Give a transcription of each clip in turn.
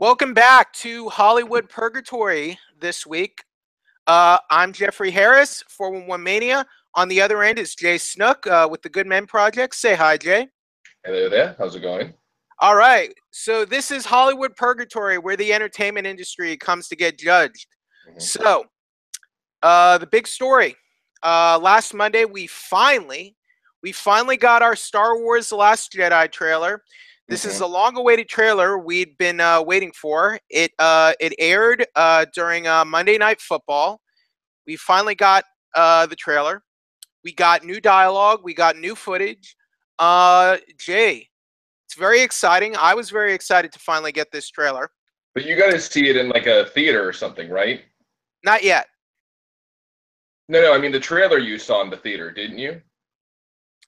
Welcome back to Hollywood Purgatory this week. I'm Jeffrey Harris, 411 Mania. On the other end is Jay Snook with the Good Men Project. Say hi, Jay. Hello there. How's it going? All right. So this is Hollywood Purgatory, where the entertainment industry comes to get judged. hmm So the big story. Last Monday, we finally got our Star Wars: The Last Jedi trailer. This is hmm a long-awaited trailer we'd been waiting for. It aired during Monday Night Football. We finally got the trailer. We got new dialogue. We got new footage. Jay, it's very exciting. I was very excited to finally get this trailer. But you got to see it in like a theater or something, right? Not yet. No. I mean the trailer you saw in the theater, didn't you?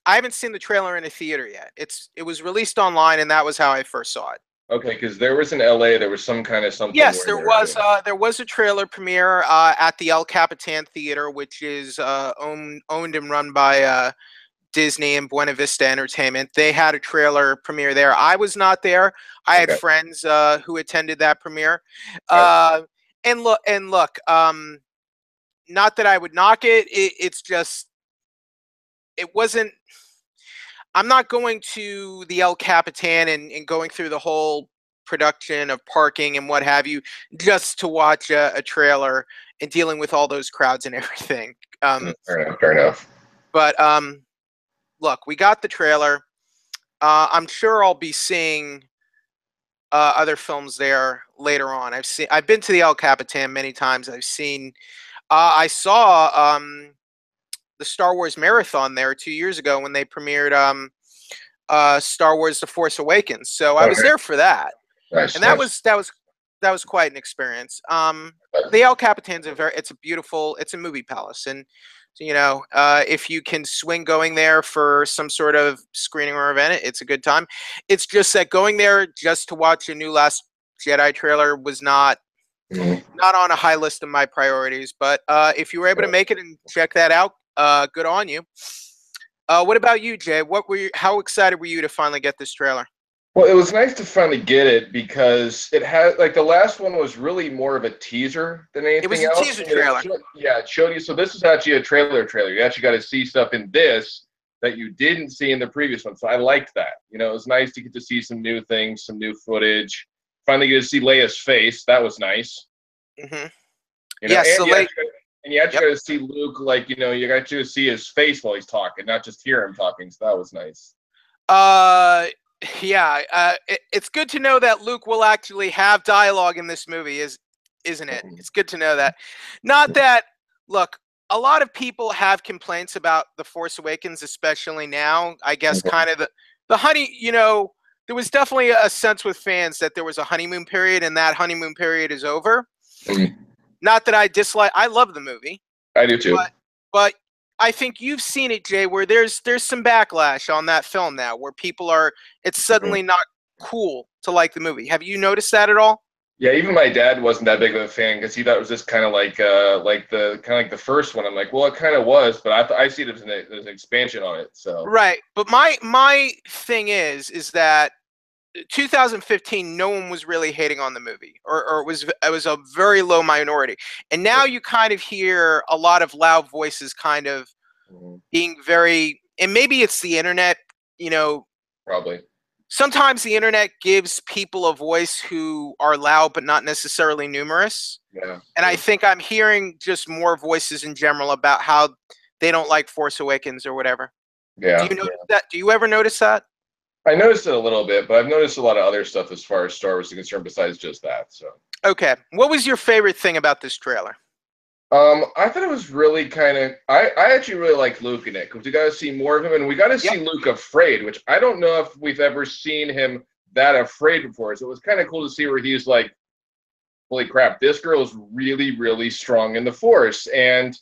I haven't seen the trailer in a theater yet. It was released online, and that was how I first saw it. Okay, because there was in LA, there was some kind of something Yes, where they're doing. there was a trailer premiere at the El Capitan Theater, which is owned and run by Disney and Buena Vista Entertainment. They had a trailer premiere there. I was not there. I had Okay. friends who attended that premiere. Right. Uh, and look, not that I would knock it. It's just it wasn't. I'm not going to the El Capitan and going through the whole production of parking and what have you just to watch a trailer and dealing with all those crowds and everything. Fair enough. Fair enough. But look, we got the trailer. I'm sure I'll be seeing other films there later on. I've been to the El Capitan many times. I saw the Star Wars marathon there 2 years ago when they premiered Star Wars: The Force Awakens. So I was Okay. there for that, Nice. and that Nice. was that was that was quite an experience. The El Capitan's it's a movie palace, and if you can swing going there for some sort of screening or event, it's a good time. It's just that going there just to watch a new Last Jedi trailer was not Mhm. not on a high list of my priorities. But if you were able to make it and check that out, good on you. What about you, Jay? How excited were you to finally get this trailer? Well, it was nice to finally get it because it had like the last one was really more of a teaser than It was anything a else. teaser trailer. Yeah, it showed you. So this is actually a trailer. You actually got to see stuff in this that you didn't see in the previous one. So I liked that. It was nice to get to see some new things, some new footage. Finally get to see Leia's face. That was nice. Hmm. You know, Yes, and the you late. actually, and you actually Yep. got to see Luke, like, you got to see his face while he's talking, not just hear him talking. So that was nice. Uh, yeah. It's good to know that Luke will actually have dialogue in this movie, isn't it? Mhm. It's good to know that. Not that. Look, a lot of people have complaints about the Force Awakens, especially now. I guess Mhm. kind of the honey. There was definitely a sense with fans that there was a honeymoon period, and that honeymoon period is over. Mhm. Not that I dislike. I love the movie, I do too. but but I think you've seen it, Jay, where there's some backlash on that film now, where it's Mhm. suddenly not cool to like the movie. Have you noticed that at all? Yeah, even my dad wasn't that big of a fan because he thought it was just kind of like the first one. I'm like, well, it kind of was, but I see it as an expansion on it. So Right. But my thing is that 2015, no one was really hating on the movie, or it was a very low minority. And now you kind of hear a lot of loud voices, kind of mhm, being very, and maybe it's the internet. You know, probably, sometimes the internet gives people a voice who are loud but not necessarily numerous. yeah, And I true. think I'm hearing just more voices in general about how they don't like Force Awakens or whatever. Do Yeah, you yeah. notice that? Do you ever notice that? I noticed it a little bit, but I've noticed a lot of other stuff as far as Star Wars is concerned besides just that. So. Okay. What was your favorite thing about this trailer? I thought it was really kind of. I actually really liked Luke in it because we got to see more of him, and we got to Yep. see Luke afraid, which I don't know if we've ever seen him that afraid before. So it was kind of cool to see where he's like, "Holy crap, this girl is really, really strong in the Force," and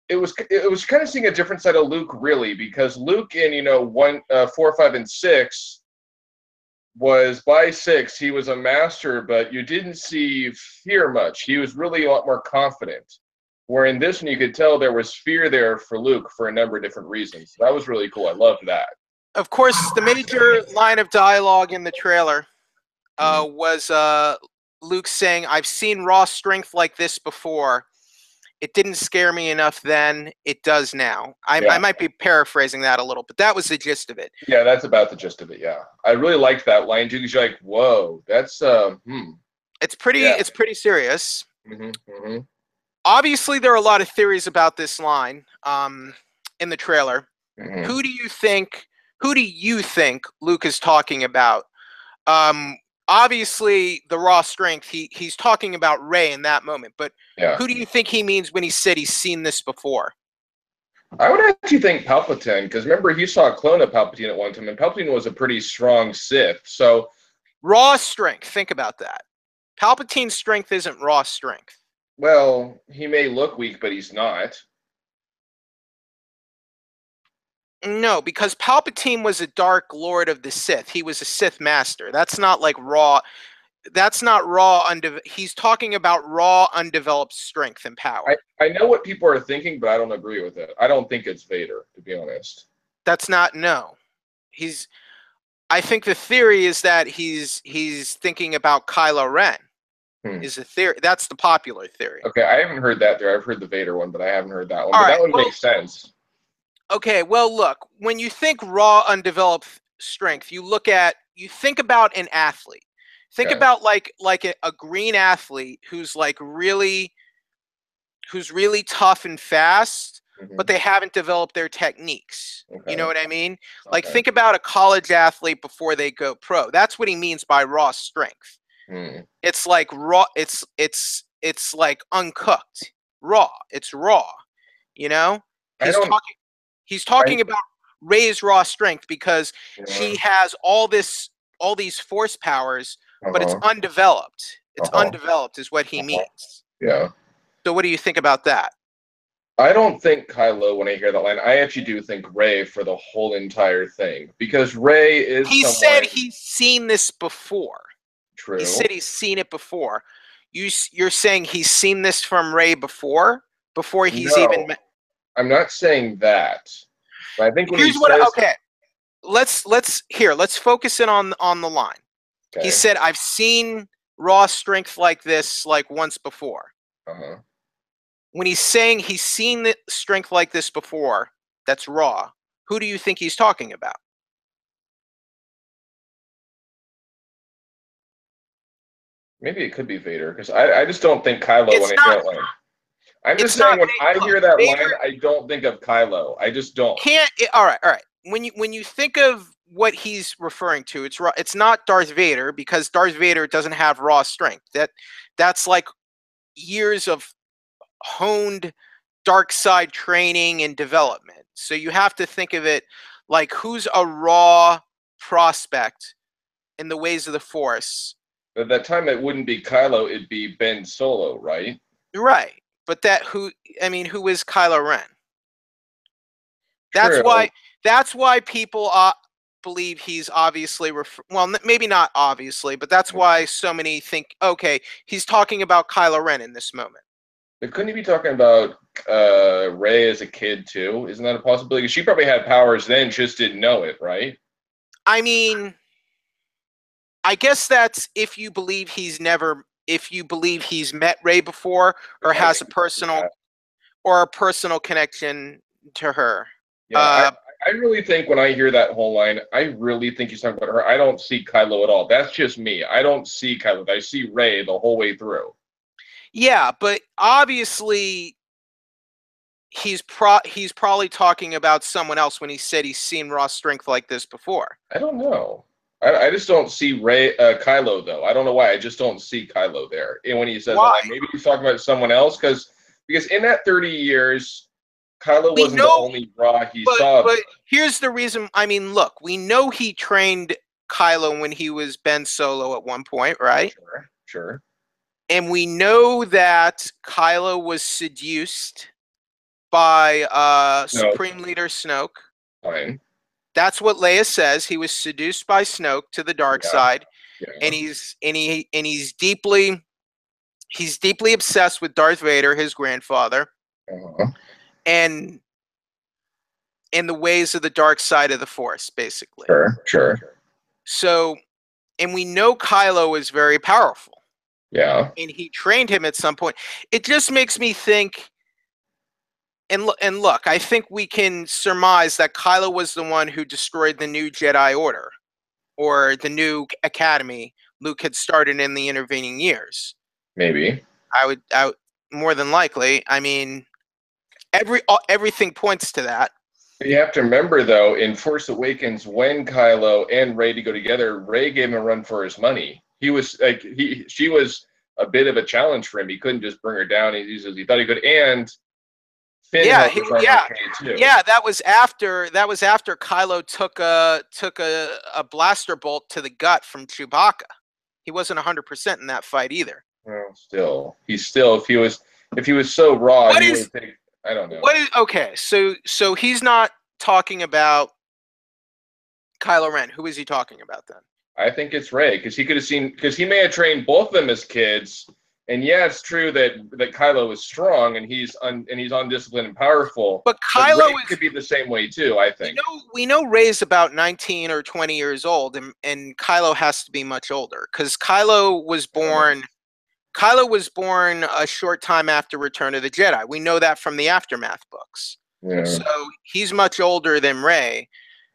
it was kind of seeing a different side of Luke, really, because Luke in 4, 5, and 6 was by 6 he was a master, but you didn't see fear much. He was really a lot more confident. Where in this one you could tell there was fear there for Luke for a number of different reasons. That was really cool. I loved that. Of course, the major line of dialogue in the trailer was Luke saying, "I've seen raw strength like this before. It didn't scare me enough then. It does now." I might be paraphrasing that a little, but that was the gist of it. Yeah, that's about the gist of it. Yeah, I really liked that line too, because you're like, "Whoa, that's It's pretty. Yeah. It's pretty serious. Mm-hmm. Obviously, there are a lot of theories about this line in the trailer. Mm-hmm. Who do you think? Who do you think Luke is talking about? Obviously, the raw strength. He's talking about Rey in that moment. But who do you think he means when he said he's seen this before? I would actually think Palpatine, because remember he saw a clone of Palpatine at one time, and Palpatine was a pretty strong Sith. So raw strength. Think about that. Palpatine's strength isn't raw strength. Well, he may look weak, but he's not. No, because Palpatine was a Dark Lord of the Sith. He was a Sith Master. That's not like raw. That's not raw. He's talking about raw, undeveloped strength and power. I know what people are thinking, but I don't agree with it. I don't think it's Vader, to be honest. That's not no. I think the theory is that he's thinking about Kylo Ren. Is a theory. That's the popular theory. Okay, I haven't heard that there. I've heard the Vader one, but I haven't heard that one. All but right, that would make sense. Okay, well, look, when you think raw, undeveloped strength, you think about an athlete. Think about like a green athlete who's really tough and fast, but they haven't developed their techniques. You know what I mean? Like think about a college athlete before they go pro. That's what he means by raw strength. It's like raw. It's like uncooked, raw. It's raw. You know. He's talking about Rey's raw strength because she has all these force powers, but it's undeveloped. It's undeveloped is what he means. Yeah. So what do you think about that? I don't think Kylo when I hear that line. I actually do think Rey for the whole entire thing, because Rey is. He said he's seen this before. True. He said he's seen it before. You're saying he's seen this from Rey before he's even met. I'm not saying that. But I think when here's what. Okay, let's focus in on the line. Okay. He said, "I've seen raw strength like this like once before." When he's saying he's seen the strength like this before, that's raw. Who do you think he's talking about? Maybe it could be Vader, because I just don't think Kylo when I hear that line. I'm just saying when I hear that line, I don't think of Kylo. I just don't. All right. When you think of what he's referring to, it's not Darth Vader, because Darth Vader doesn't have raw strength. That's like years of honed dark side training and development. So you have to think of it like who's a raw prospect in the ways of the Force. At that time, it wouldn't be Kylo; it'd be Ben Solo, right? Right. But who is Kylo Ren? That's why people believe he's obviously maybe not obviously, but that's why so many think, okay, he's talking about Kylo Ren in this moment. But couldn't he be talking about Rey as a kid too? Isn't that a possibility? She probably had powers then, just didn't know it, right? I mean, I guess that's if you believe he's met Rey before, or has a personal connection to her. Yeah, I really think when I hear that whole line, I really think he's talking about her. I don't see Kylo at all. That's just me. I don't see Kylo. I see Rey the whole way through. Yeah, but obviously he's probably talking about someone else when he said he's seen raw strength like this before. I don't know. I just don't see Kylo though. I don't know why. I just don't see Kylo there. And when he says that, like, maybe he's talking about someone else, because in that 30 years, Kylo wasn't the only raw he saw. But here's the reason. I mean, look, we know he trained Kylo when he was Ben Solo at one point, right? Sure. And we know that Kylo was seduced by Supreme Leader Snoke. Fine. That's what Leia says. He was seduced by Snoke to the dark side, and he's deeply obsessed with Darth Vader, his grandfather, and in the ways of the dark side of the Force, basically. Sure. So, and we know Kylo is very powerful. Yeah. And he trained him at some point. It just makes me think, and look, I think we can surmise that Kylo was the one who destroyed the new Jedi Order, or the new academy Luke had started in the intervening years. Maybe. I would more than likely. I mean, everything points to that. You have to remember, though, in Force Awakens, when Kylo and Rey to go together, Rey gave him a run for his money. He was like, she was a bit of a challenge for him. He couldn't just bring her down. He thought he could, and Finn held his own too. Yeah, that was after Kylo took a blaster bolt to the gut from Chewbacca. He wasn't 100% in that fight either. Well, still, if he was so raw, I don't know. Okay, so he's not talking about Kylo Ren. Who is he talking about then? I think it's Rey, because he may have trained both of them as kids. And yeah, it's true that Kylo is strong and he's undisciplined and powerful. But Kylo could be the same way too, I think. We know Rey's about 19 or 20 years old, and Kylo has to be much older, because Kylo was born a short time after Return of the Jedi. We know that from the Aftermath books. Yeah. So he's much older than Rey.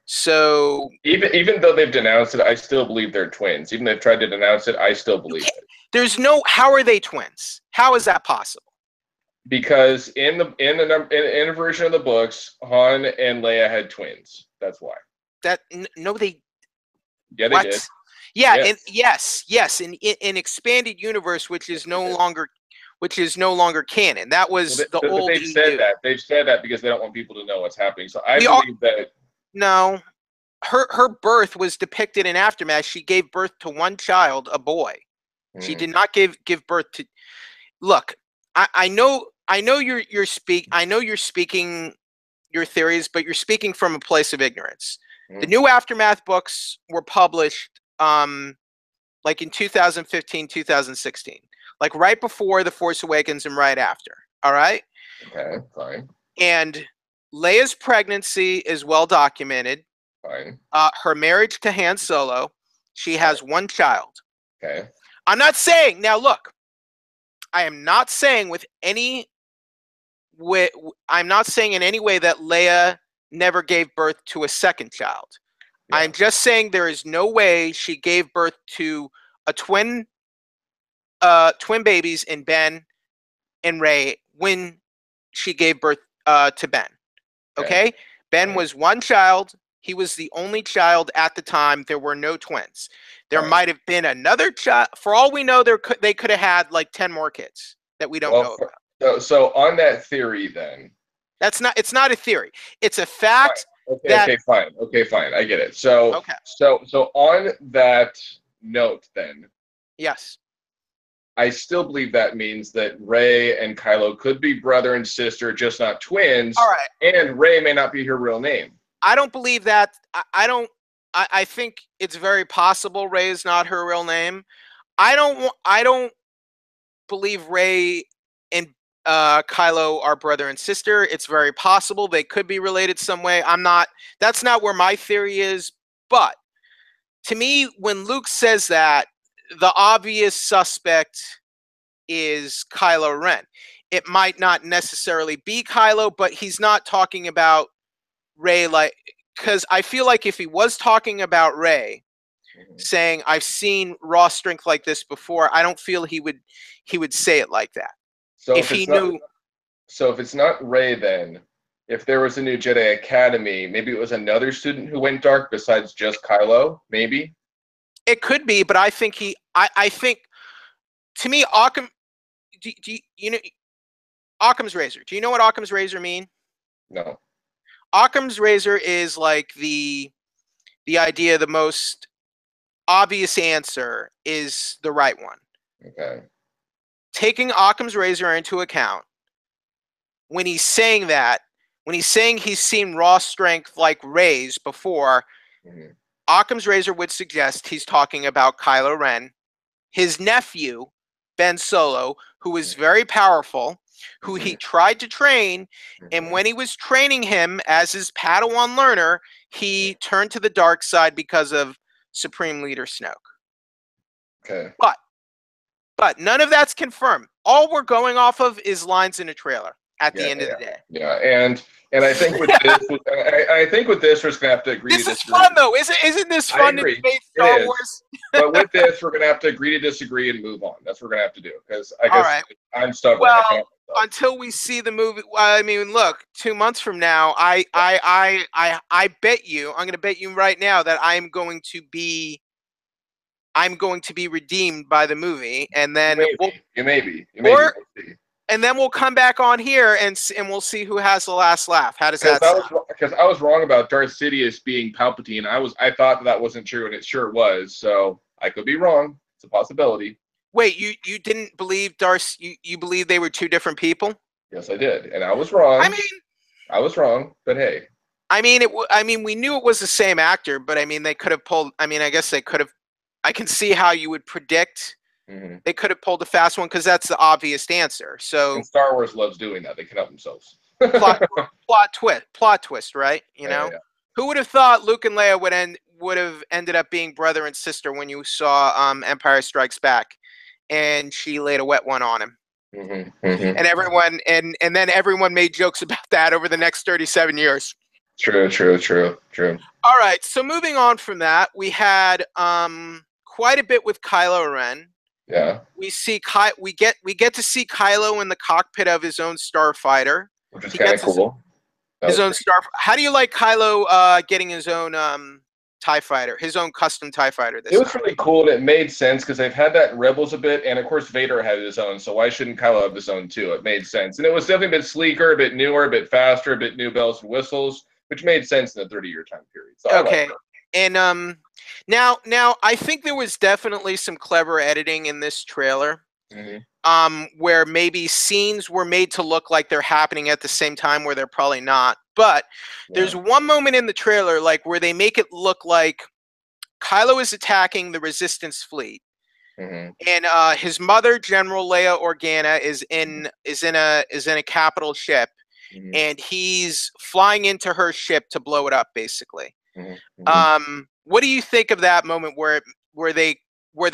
So even though they've denounced it, I still believe they're twins. Even though they've tried to denounce it, I still believe it. How are they twins? How is that possible? Because in a version of the books, Han and Leia had twins. That's why. They Yeah, they did. Yeah, yes. In expanded universe, which is no longer canon. That was the old. They've said that. They've said that because they don't want people to know what's happening. So I believe that. No, her birth was depicted in Aftermath. She gave birth to one child, a boy. She did not give birth to. Look, I know you're speaking your theories, but you're speaking from a place of ignorance. The new Aftermath books were published like in 2015, 2016, like right before The Force Awakens and right after. All right. Okay, fine. And Leia's pregnancy is well documented. Fine. Her marriage to Han Solo. She has one child. Okay. I'm not saying, now look, I am not saying I'm not saying in any way that Leia never gave birth to a second child. Yeah. I'm just saying there is no way she gave birth to a twin babies in Ben and Rey when she gave birth to Ben. Okay? Ben was one child. He was the only child at the time. There were no twins. There might have been another child. For all we know, they could have had like 10 more kids that we don't know about. So on that theory, then it's not a theory. It's a fact. Okay, fine. I get it. So on that note, then yes, I still believe that means that Rey and Kylo could be brother and sister, just not twins. All right. And Rey may not be her real name. I don't believe that. I think it's very possible Rey is not her real name. I don't believe Rey and Kylo are brother and sister. It's very possible they could be related some way. That's not where my theory is. But to me, when Luke says that, the obvious suspect is Kylo Ren. It might not necessarily be Kylo, but he's not talking about Rey, because I feel like if he was talking about Rey, saying I've seen raw strength like this before, I don't feel he would say it like that. So if it's not Rey, then if there was a new Jedi Academy, maybe it was another student who went dark besides just Kylo, maybe? It could be, but I think I think, to me, Occam, you know, Occam's razor. Do you know what Occam's razor mean? No. Occam's razor is like the idea the most obvious answer is the right one. Okay. Taking Occam's razor into account, when he's saying he's seen raw strength like Rey's before, Occam's razor would suggest he's talking about Kylo Ren, his nephew, Ben Solo, who is very powerful, who he tried to train, and when he was training him as his Padawan learner, he turned to the dark side because of Supreme Leader Snoke. Okay. But none of that's confirmed. All we're going off of is lines in a trailer at the end of the day. Yeah, and I think with this, I think with this, we're just gonna have to agree. This is fun, though. Isn't this fun to debate Star Wars? But with this, we're gonna have to agree to disagree and move on. That's what we're gonna have to do, because I guess I'm stubborn. Well, until we see the movie. I mean, look, 2 months from now, I bet you. I'm gonna bet you right now that I'm going to be redeemed by the movie, and then you may be. And then we'll come back on here and we'll see who has the last laugh. How does that sound? Because I was wrong about Darth Sidious being Palpatine. I thought that wasn't true, and it sure was. So I could be wrong. It's a possibility. Wait, you didn't believe Darth? You believe they were two different people? Yes, I did, and I was wrong. I mean, I was wrong, but hey. I mean, we knew it was the same actor, but I mean, they could have pulled. I mean, I guess they could have. I can see how you would predict. Mm-hmm. They could have pulled a fast one because that's the obvious answer. So and Star Wars loves doing that. They can help themselves. plot twist, right? You know, who would have thought Luke and Leia would have ended up being brother and sister when you saw Empire Strikes Back, and she laid a wet one on him, and everyone and then everyone made jokes about that over the next 37 years. True. All right, so moving on from that, we had quite a bit with Kylo Ren. Yeah. We get to see Kylo in the cockpit of his own starfighter, which is kind of cool. His own star. How do you like Kylo getting his own TIE fighter, his own custom TIE fighter? It was really cool, and it made sense because they've had that in Rebels a bit, and of course Vader had his own. So why shouldn't Kylo have his own too? It made sense, and it was definitely a bit sleeker, a bit newer, a bit faster, a bit new bells and whistles, which made sense in a 30-year time period. So okay, and now I think there was definitely some clever editing in this trailer, where maybe scenes were made to look like they're happening at the same time where they're probably not. But there's one moment in the trailer like where they make it look like Kylo is attacking the Resistance fleet, and his mother, General Leia Organa, is in a capital ship, and he's flying into her ship to blow it up, basically. What do you think of that moment where the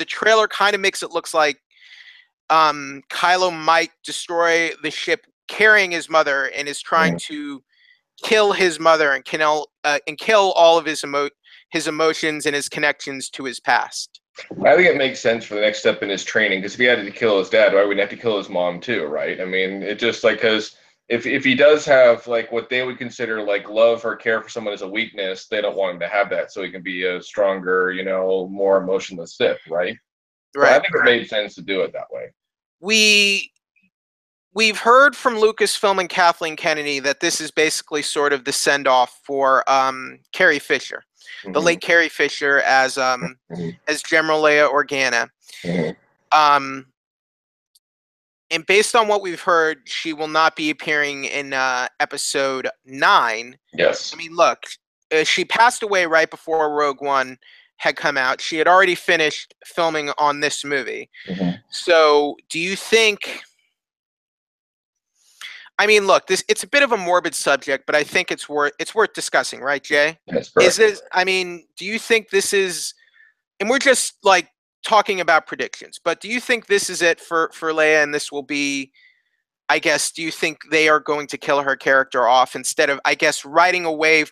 trailer kind of makes it looks like Kylo might destroy the ship carrying his mother and is trying to kill his mother and kill all of his emotions and his connections to his past? I think it makes sense for the next step in his training, because if he had to kill his dad, why wouldn't he have to kill his mom too, right? I mean, it just like, because if he does have like what they would consider like love or care for someone as a weakness, they don't want him to have that, so he can be a stronger, more emotionless Sith, right? Right. So I think it made sense to do it that way. We've heard from Lucasfilm and Kathleen Kennedy that this is basically sort of the send-off for Carrie Fisher, the late Carrie Fisher as General Leia Organa. And based on what we've heard, she will not be appearing in episode 9. Yes. I mean, look, she passed away right before Rogue One had come out. She had already finished filming on this movie. So do you think... I mean, look, it's a bit of a morbid subject, but I think it's worth discussing, right, Jay? Yes, is this? I mean, do you think this is? And we're just like talking about predictions, but do you think this is it for Leia, and this will be? I guess. Do you think they are going to kill her character off instead of, I guess, writing a way?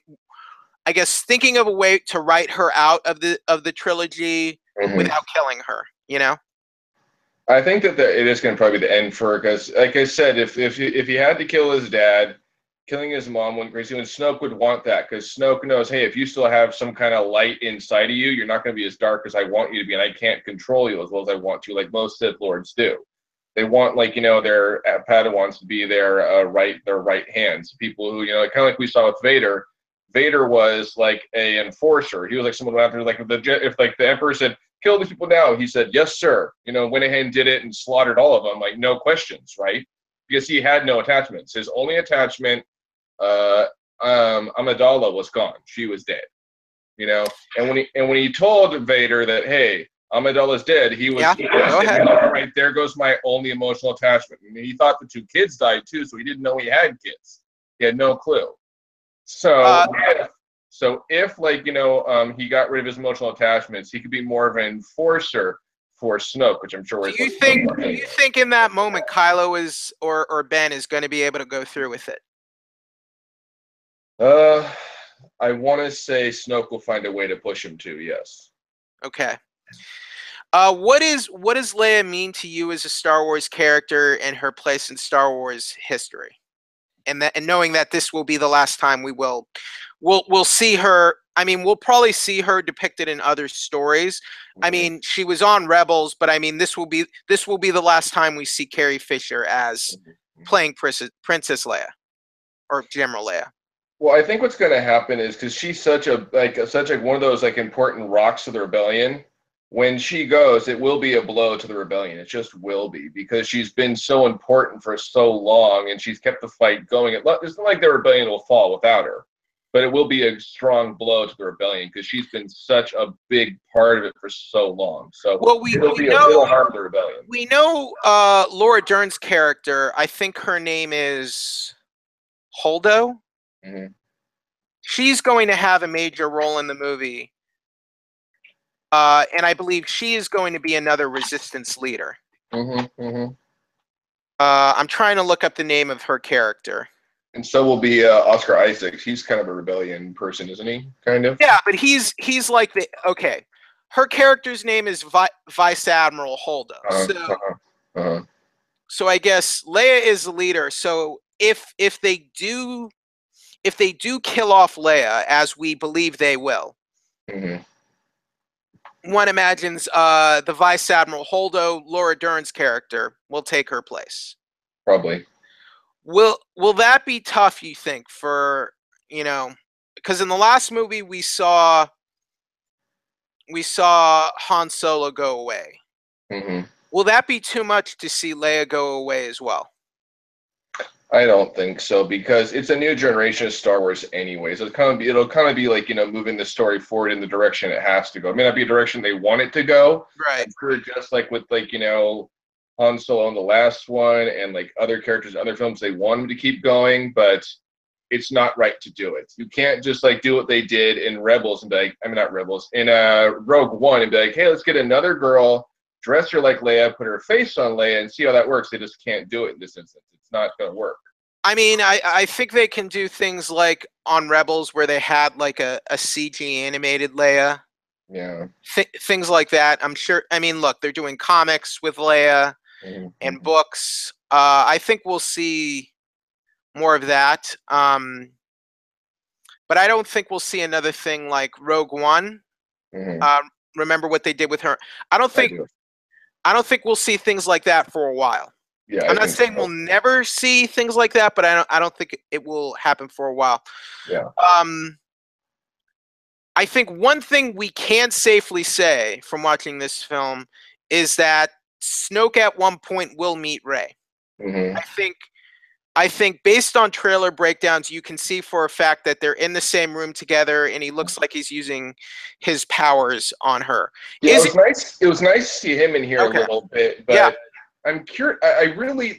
I guess thinking of a way to write her out of the trilogy without killing her. I think that it is going to probably be the end for her, because, like I said, if he had to kill his dad, killing his mom wouldn't crazy. And Snoke would want that, because Snoke knows, hey, if you still have some kind of light inside of you, you're not going to be as dark as I want you to be, and I can't control you as well as I want to, like most Sith Lords do. They want, like, their Padawans to be their right hands. People who, kind of like we saw with Vader. Vader was like an enforcer. He was like someone after, like, if the Emperor said, kill these people now, he said, yes, sir. Went ahead and did it and slaughtered all of them, like, no questions, right? Because he had no attachments. His only attachment, Amidala, was gone. She was dead. And when he told Vader that, hey, Amidala's dead, he was, go ahead. All right, there goes my only emotional attachment. And he thought the 2 kids died too, so he didn't know he had kids. He had no clue. So if he got rid of his emotional attachments, he could be more of an enforcer for Snoke, which I'm sure Do is. you think in that moment Kylo is or Ben is going to be able to go through with it? I want to say Snoke will find a way to push him to. Yes. Okay. What does Leia mean to you as a Star Wars character and her place in Star Wars history? And knowing that this will be the last time we'll see her. I mean, we'll probably see her depicted in other stories. I mean, she was on Rebels, but I mean, this will be the last time we see Carrie Fisher as playing Princess Leia or General Leia. Well, I think what's going to happen is because she's such a one of those like important rocks of the rebellion. When she goes, it will be a blow to the rebellion. It just will be because she's been so important for so long, and she's kept the fight going. It's not like the rebellion will fall without her, but it will be a strong blow to the rebellion because she's been such a big part of it for so long. So it'll harm the rebellion. We know Laura Dern's character. I think her name is Holdo. Mm-hmm. She's going to have a major role in the movie. And I believe she is going to be another resistance leader. Mm-hmm, mm-hmm. I'm trying to look up the name of her character. And so will be Oscar Isaac. He's kind of a rebellion person, isn't he? Kind of. Yeah, but he's like the okay. Her character's name is Vice Admiral Holdo. So I guess Leia is the leader. So if they do kill off Leia, as we believe they will. Mm-hmm. One imagines the Vice Admiral Holdo, Laura Dern's character, will take her place. Probably. Will that be tough, you think, for, because in the last movie we saw Han Solo go away. Mm-hmm. Will that be too much to see Leia go away as well? I don't think so because it's a new generation of Star Wars anyways. It'll kind of be like, moving the story forward in the direction it has to go. It may not be a direction they want it to go. Right. I'm sure just like with Han Solo in the last one and like other characters in other films, they want them to keep going, but it's not right to do it. You can't just like do what they did in Rebels and be like, not Rebels, in Rogue One and be like, hey, let's get another girl, dress her like Leia, put her face on Leia and see how that works. They just can't do it in this instance. It's not going to work. I mean, I think they can do things like on Rebels where they had like a CG animated Leia. Yeah. Things like that. I'm sure. I mean, look, they're doing comics with Leia and books. I think we'll see more of that. But I don't think we'll see another thing like Rogue One. Remember what they did with her? I don't think we'll see things like that for a while. Yeah, I'm not saying we'll never see things like that, but I don't think it will happen for a while. Yeah. I think one thing we can safely say from watching this film is that Snoke at one point will meet Rey. Mm-hmm. I think based on trailer breakdowns, you can see for a fact that they're in the same room together, and he looks like he's using his powers on her. Yeah, it was nice to see him in here a little bit, but yeah. I'm curious.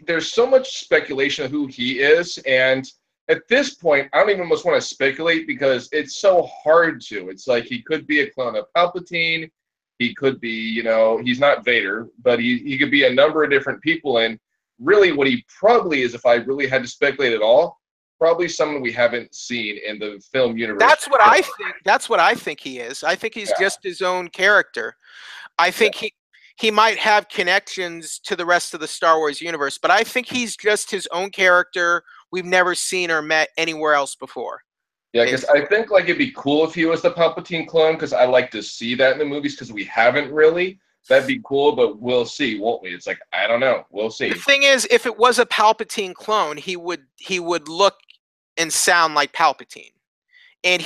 There's so much speculation of who he is, and at this point, I don't even almost want to speculate because it's so hard to. It's like he could be a clone of Palpatine. He could be, he's not Vader, but he could be a number of different people. And really what he probably is, if I really had to speculate at all, probably someone we haven't seen in the film universe. That's what I think. That's what I think he is. I think he's just his own character. I think he might have connections to the rest of the Star Wars universe, but I think he's just his own character we've never seen or met anywhere else before. Yeah, because I think like it'd be cool if he was the Palpatine clone, because I like to see that in the movies, because we haven't really. That'd be cool, but we'll see, won't we? It's like, I don't know. We'll see. The thing is, if it was a Palpatine clone, he would look and sound like Palpatine. And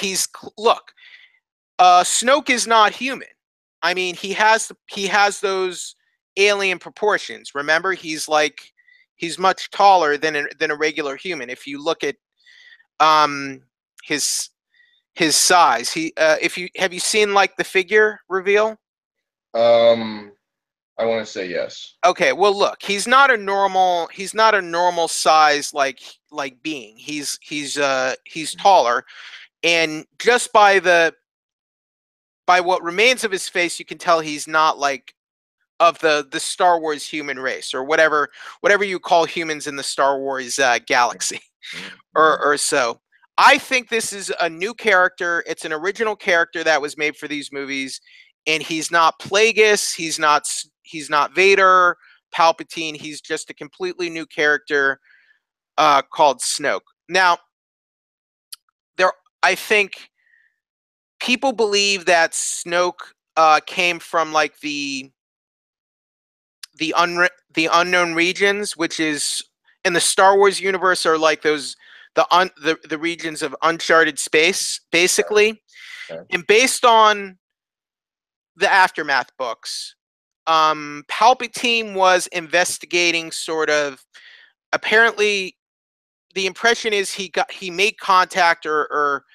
Snoke is not human. I mean, he has those alien proportions. Remember, he's much taller than a regular human. If you look at his size, have you seen like the figure reveal? I want to say yes. Okay, well look, he's not a normal size like being. He's taller, and just by what remains of his face, you can tell he's not like the Star Wars human race, or whatever you call humans in the Star Wars galaxy, or so. I think this is a new character. It's an original character that was made for these movies, and he's not Plagueis. He's not Vader, Palpatine. He's just a completely new character called Snoke. Now, I think people believe that Snoke came from like the unknown regions, which is in the Star Wars universe, are like those the regions of uncharted space, basically. Okay. And based on the Aftermath books, Palpatine was investigating sort of. Apparently, the impression is he made contact or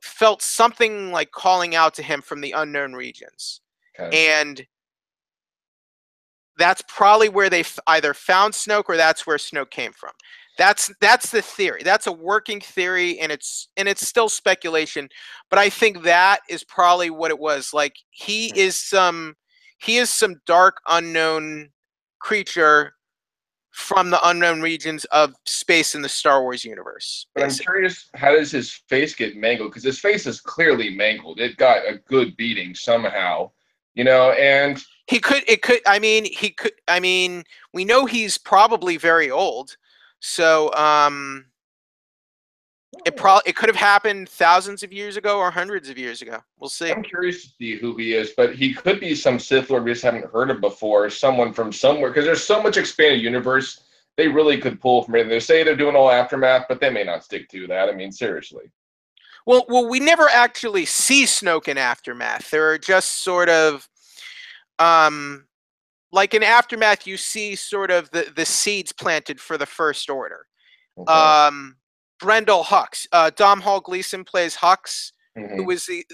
felt something like calling out to him from the unknown regions, Okay. and that's probably where they either found Snoke or that's where Snoke came from. That's the theory. That's a working theory, and it's still speculation. But I think that is probably what it was. Like he is some dark unknown creature from the unknown regions of space in the Star Wars universe. But I'm curious, how does his face get mangled? Because his face is clearly mangled. It got a good beating somehow, and I mean, we know he's probably very old. So it could have happened thousands of years ago or hundreds of years ago. We'll see. I'm curious to see who he is, but he could be some Sith Lord we just haven't heard of before, someone from somewhere, because there's so much expanded universe they really could pull from it. They say they're doing all Aftermath, but they may not stick to that. I mean, seriously. Well, we never actually see Snoke in Aftermath. There are just sort of like in Aftermath, you see sort of the seeds planted for the First Order. Okay. Brendel Hux, Dom Hall Gleason plays Hux, who was the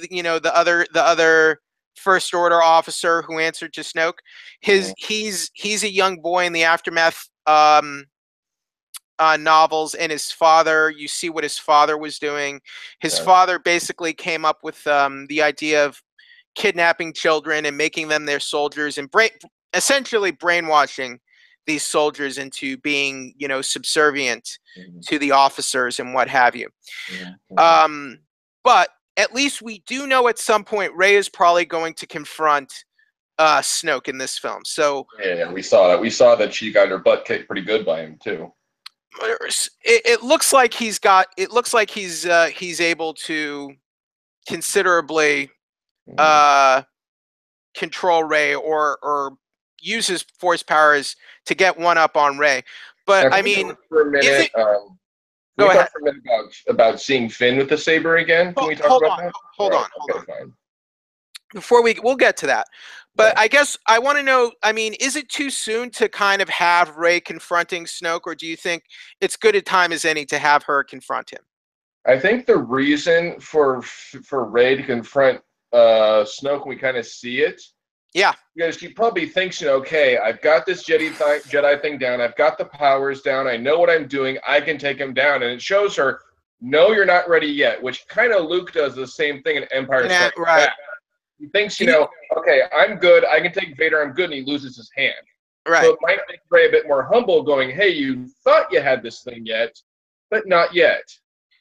other First Order officer who answered to Snoke. He's a young boy in the Aftermath novels, and his father. You see what his father was doing. His father basically came up with the idea of kidnapping children and making them their soldiers, and essentially brainwashing these soldiers into being, subservient to the officers and what have you. But at least we do know at some point Rey is probably going to confront Snoke in this film. So yeah, we saw that. We saw that she got her butt kicked pretty good by him too. It looks like he's able to considerably control Rey or use his force powers to get one up on Rey. But I mean, for a minute, go ahead. For a minute about seeing Finn with the saber again. Can we talk about that? Hold on. Fine. Before we'll get to that. But I guess I want to know, I mean, is it too soon to kind of have Rey confronting Snoke, or do you think it's good a time as any to have her confront him? I think the reason for Rey to confront Snoke, we kind of see it. Yeah. Because she probably thinks, okay, I've got this Jedi thing down. I've got the powers down. I know what I'm doing. I can take him down. And it shows her, no, you're not ready yet, which kind of Luke does the same thing in Empire Strikes Back. He thinks, okay, I'm good. I can take Vader. I'm good. And he loses his hand. Right. So it might make Rey a bit more humble, going, hey, you thought you had this thing yet, but not yet.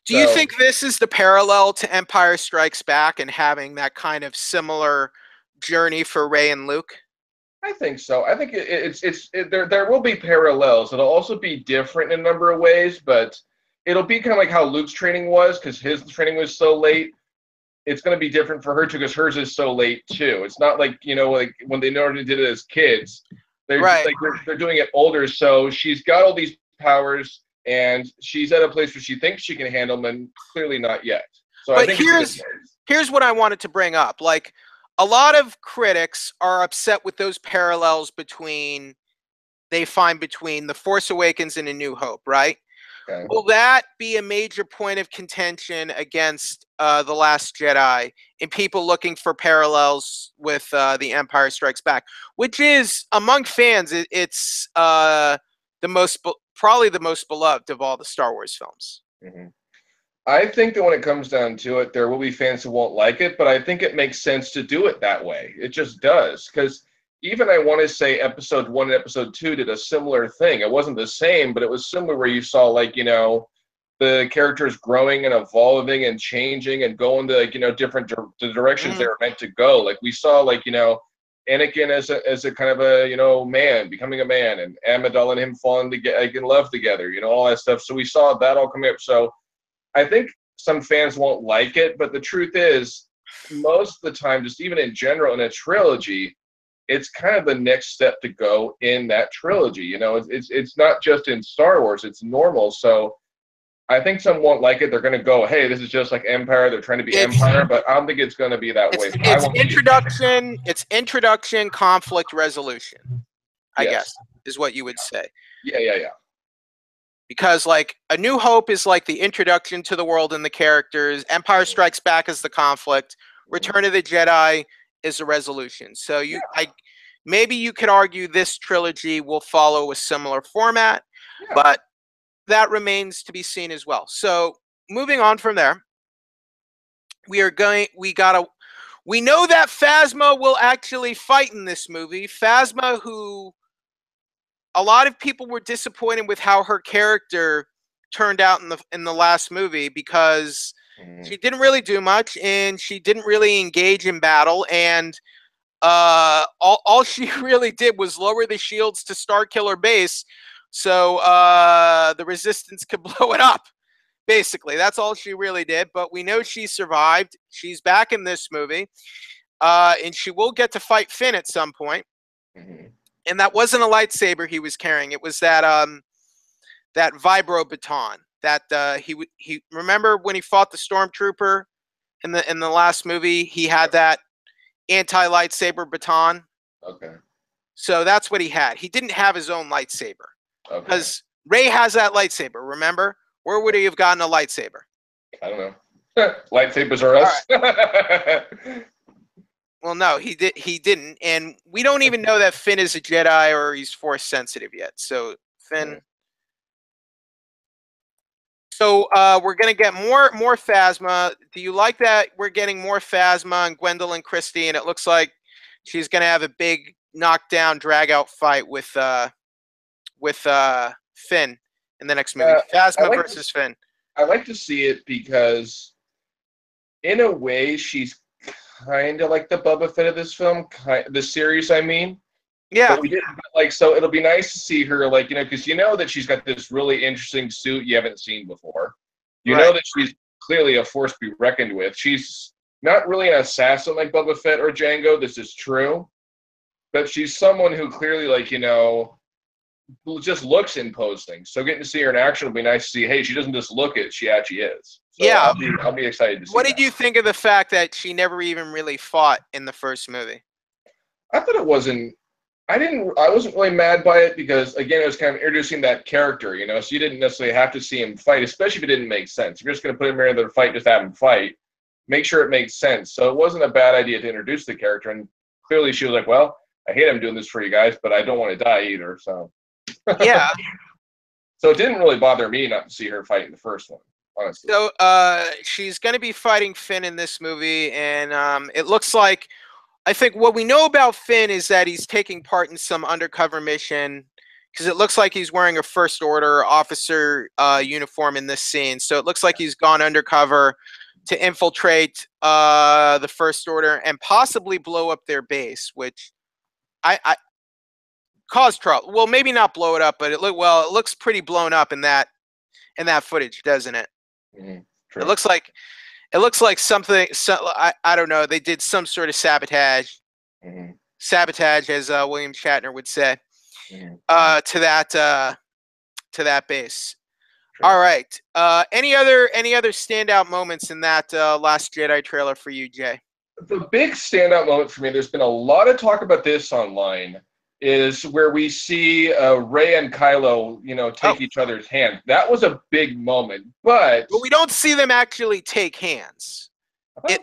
Do you think this is the parallel to Empire Strikes Back and having that kind of similar journey for Rey and Luke? I think so. I think there will be parallels. It'll also be different in a number of ways, but it'll be kind of like how Luke's training was, because his training was so late. It's going to be different for her too, because hers is so late too. It's not like like when they already did it as kids. They're doing it older, so she's got all these powers, and she's at a place where she thinks she can handle them, and clearly not yet. So but I think here's what I wanted to bring up. Like, a lot of critics are upset with those parallels they find between The Force Awakens and A New Hope, right? Okay. Will that be a major point of contention against The Last Jedi and people looking for parallels with The Empire Strikes Back, which is, among fans, it's probably the most beloved of all the Star Wars films? Mm-hmm. I think that when it comes down to it, there will be fans who won't like it, but I think it makes sense to do it that way. It just does, because even I want to say episode 1 and episode 2 did a similar thing. It wasn't the same, but it was similar where you saw, like, you know, the characters growing and evolving and changing and going to, like, you know, different the directions they were meant to go. Like, we saw, like, you know, Anakin as a kind of a, you know, man, becoming a man, and Amidala and him falling in love together, you know, all that stuff. So we saw that all coming up. So I think some fans won't like it, but the truth is, most of the time, just even in general in a trilogy, it's kind of the next step to go in that trilogy. You know, it's not just in Star Wars, it's normal. So I think some won't like it. They're going to go, hey, this is just like Empire. They're trying to be Empire, but I don't think it's going to be that way. It's introduction, conflict resolution, I guess, is what you would say. Yeah. Because, like, A New Hope is like the introduction to the world and the characters. Empire Strikes Back is the conflict. Return of the Jedi is a resolution. So maybe you could argue this trilogy will follow a similar format, but that remains to be seen as well. So moving on from there, we know that Phasma will actually fight in this movie. Phasma, who a lot of people were disappointed with how her character turned out in the last movie, because she didn't really do much and she didn't really engage in battle, and all she really did was lower the shields to Starkiller Base so the Resistance could blow it up. Basically, that's all she really did. But we know she survived. She's back in this movie, and she will get to fight Finn at some point. And that wasn't a lightsaber he was carrying. It was that that vibro baton. That he remember when he fought the stormtrooper in the last movie, he had that anti-lightsaber baton. Okay. So that's what he had. He didn't have his own lightsaber. Because Rey has that lightsaber, remember? Where would he have gotten a lightsaber? I don't know. Lightsabers are us. Right. Well, no, he didn't. And we don't even know that Finn is a Jedi or he's Force sensitive yet. So Finn. So we're gonna get more Phasma. Do you like that we're getting more Phasma and Gwendolyn Christie, and it looks like she's gonna have a big knockdown, drag out fight with Finn in the next movie? Phasma versus Finn. I like to see it because, in a way, she's kind of like the Boba Fett of this film, the series. I mean. Yeah. But we didn't, like, so it'll be nice to see her, like, you know, because you know that she's got this really interesting suit you haven't seen before. You know that she's clearly a force to be reckoned with. She's not really an assassin like Boba Fett or Jango. This is true. But she's someone who clearly, like, you know, just looks imposing. So getting to see her in action will be nice to see, hey, she doesn't just look it, she actually is. So yeah. I'll be excited to see What did you think of the fact that she never even really fought in the first movie? I thought it wasn't. I wasn't really mad by it because, again, it was kind of introducing that character, you know, so you didn't necessarily have to see him fight, especially if it didn't make sense. If you're just going to put him in there to fight, just have him fight, make sure it makes sense. So it wasn't a bad idea to introduce the character, and clearly she was like, well, I hate I'm doing this for you guys, but I don't want to die either, so. Yeah. So it didn't really bother me not to see her fight in the first one, honestly. So she's going to be fighting Finn in this movie, and it looks like, I think what we know about Finn is that he's taking part in some undercover mission, because it looks like he's wearing a First Order officer uniform in this scene. So it looks like he's gone undercover to infiltrate the First Order and possibly blow up their base, which I cause trouble. Well, maybe not blow it up, but it looks pretty blown up in that footage, doesn't it? Mm-hmm. It looks like something. I don't know. They did some sort of sabotage. Mm-hmm. Sabotage, as William Shatner would say, to that base. All right. Any other standout moments in that Last Jedi trailer for you, Jay? The big standout moment for me, there's been a lot of talk about this online, is where we see Rey and Kylo, you know, take each other's hand. That was a big moment, but we don't see them actually take hands.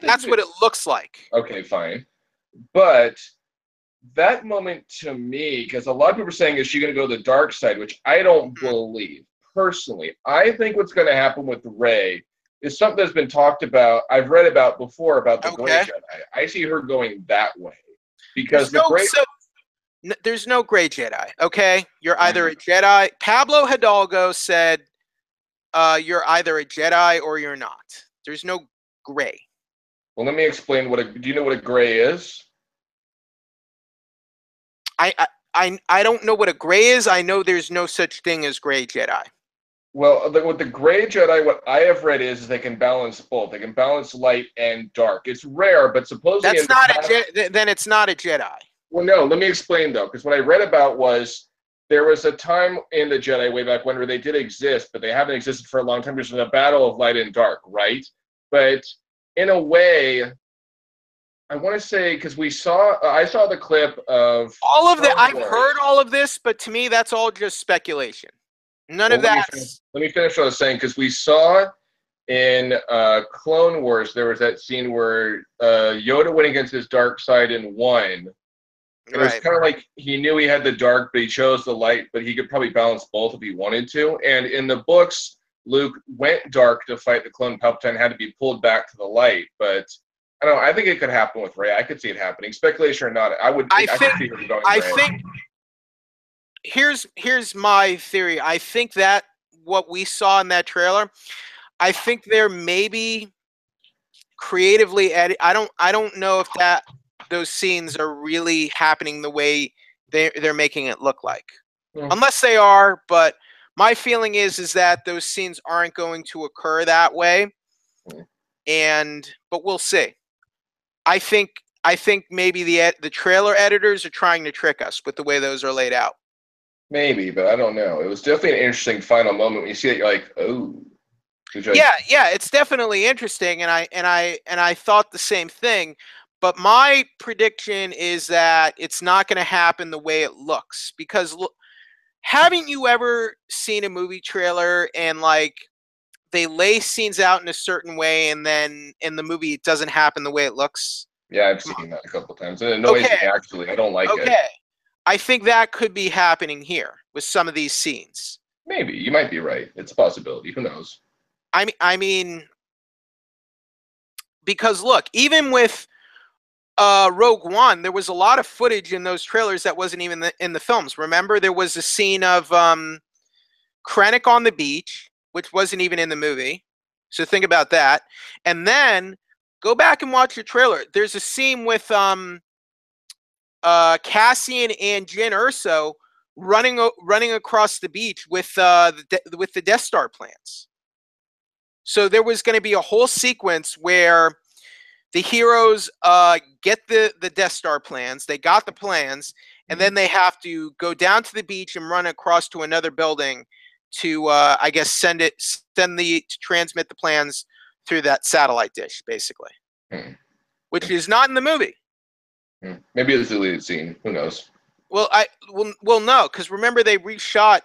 That's what it looks like. Okay, fine. But that moment to me, because a lot of people are saying, is she going to go to the dark side, which I don't believe. Personally, I think what's going to happen with Rey is something that's been talked about. I've read about before about the Grey Jedi. I see her going that way because There's no gray Jedi. Okay, you're either a Jedi. Pablo Hidalgo said, "You're either a Jedi or you're not." There's no gray. Well, let me explain do you know what a gray is? I don't know what a gray is. I know there's no such thing as gray Jedi. Well, with the gray Jedi, what I have read is they can balance both. They can balance light and dark. It's rare, but supposedly That's not then it's not a Jedi. Well, no, let me explain though, because what I read about was there was a time in the Jedi way back when where they did exist, but they haven't existed for a long time. There's a battle of light and dark, right? But in a way, I want to say because I saw the clip of all of that. I've heard all of this, but to me, that's all just speculation. None of that. Let me finish what I was saying, because we saw in Clone Wars there was that scene where Yoda went against his dark side and won. It was kind of like he knew he had the dark, but he chose the light, but he could probably balance both if he wanted to. And in the books, Luke went dark to fight the clone Palpatine, had to be pulled back to the light. But I don't know. I think it could happen with Rey. I could see it happening. Speculation or not, I think here's my theory. I think that what we saw in that trailer, I think they're maybe creatively I don't know if those scenes are really happening the way they're making it look like. Unless they are, but my feeling is that those scenes aren't going to occur that way. But we'll see. I think maybe the trailer editors are trying to trick us with the way those are laid out. Maybe, but I don't know. It was definitely an interesting final moment when you see it. You're like, oh. Yeah, it's definitely interesting, and I thought the same thing. But my prediction is that it's not going to happen the way it looks. Because haven't you ever seen a movie trailer and like they lay scenes out in a certain way, and then in the movie it doesn't happen the way it looks? Yeah, I've seen that a couple of times. It annoys me, actually. I don't like it. Okay. I think that could be happening here with some of these scenes. Maybe. You might be right. It's a possibility. Who knows? I mean, because look, even with Rogue One, there was a lot of footage in those trailers that wasn't even in the films. Remember, there was a scene of Krennic on the beach, which wasn't even in the movie. So think about that. And then go back and watch the trailer. There's a scene with Cassian and Jyn Erso running across the beach with the Death Star plans. So there was going to be a whole sequence where the heroes get the Death Star plans. They got the plans, and then they have to go down to the beach and run across to another building to, I guess, to transmit the plans through that satellite dish, basically, which is not in the movie. Maybe it's a deleted scene. Who knows? Well, no, because remember they reshot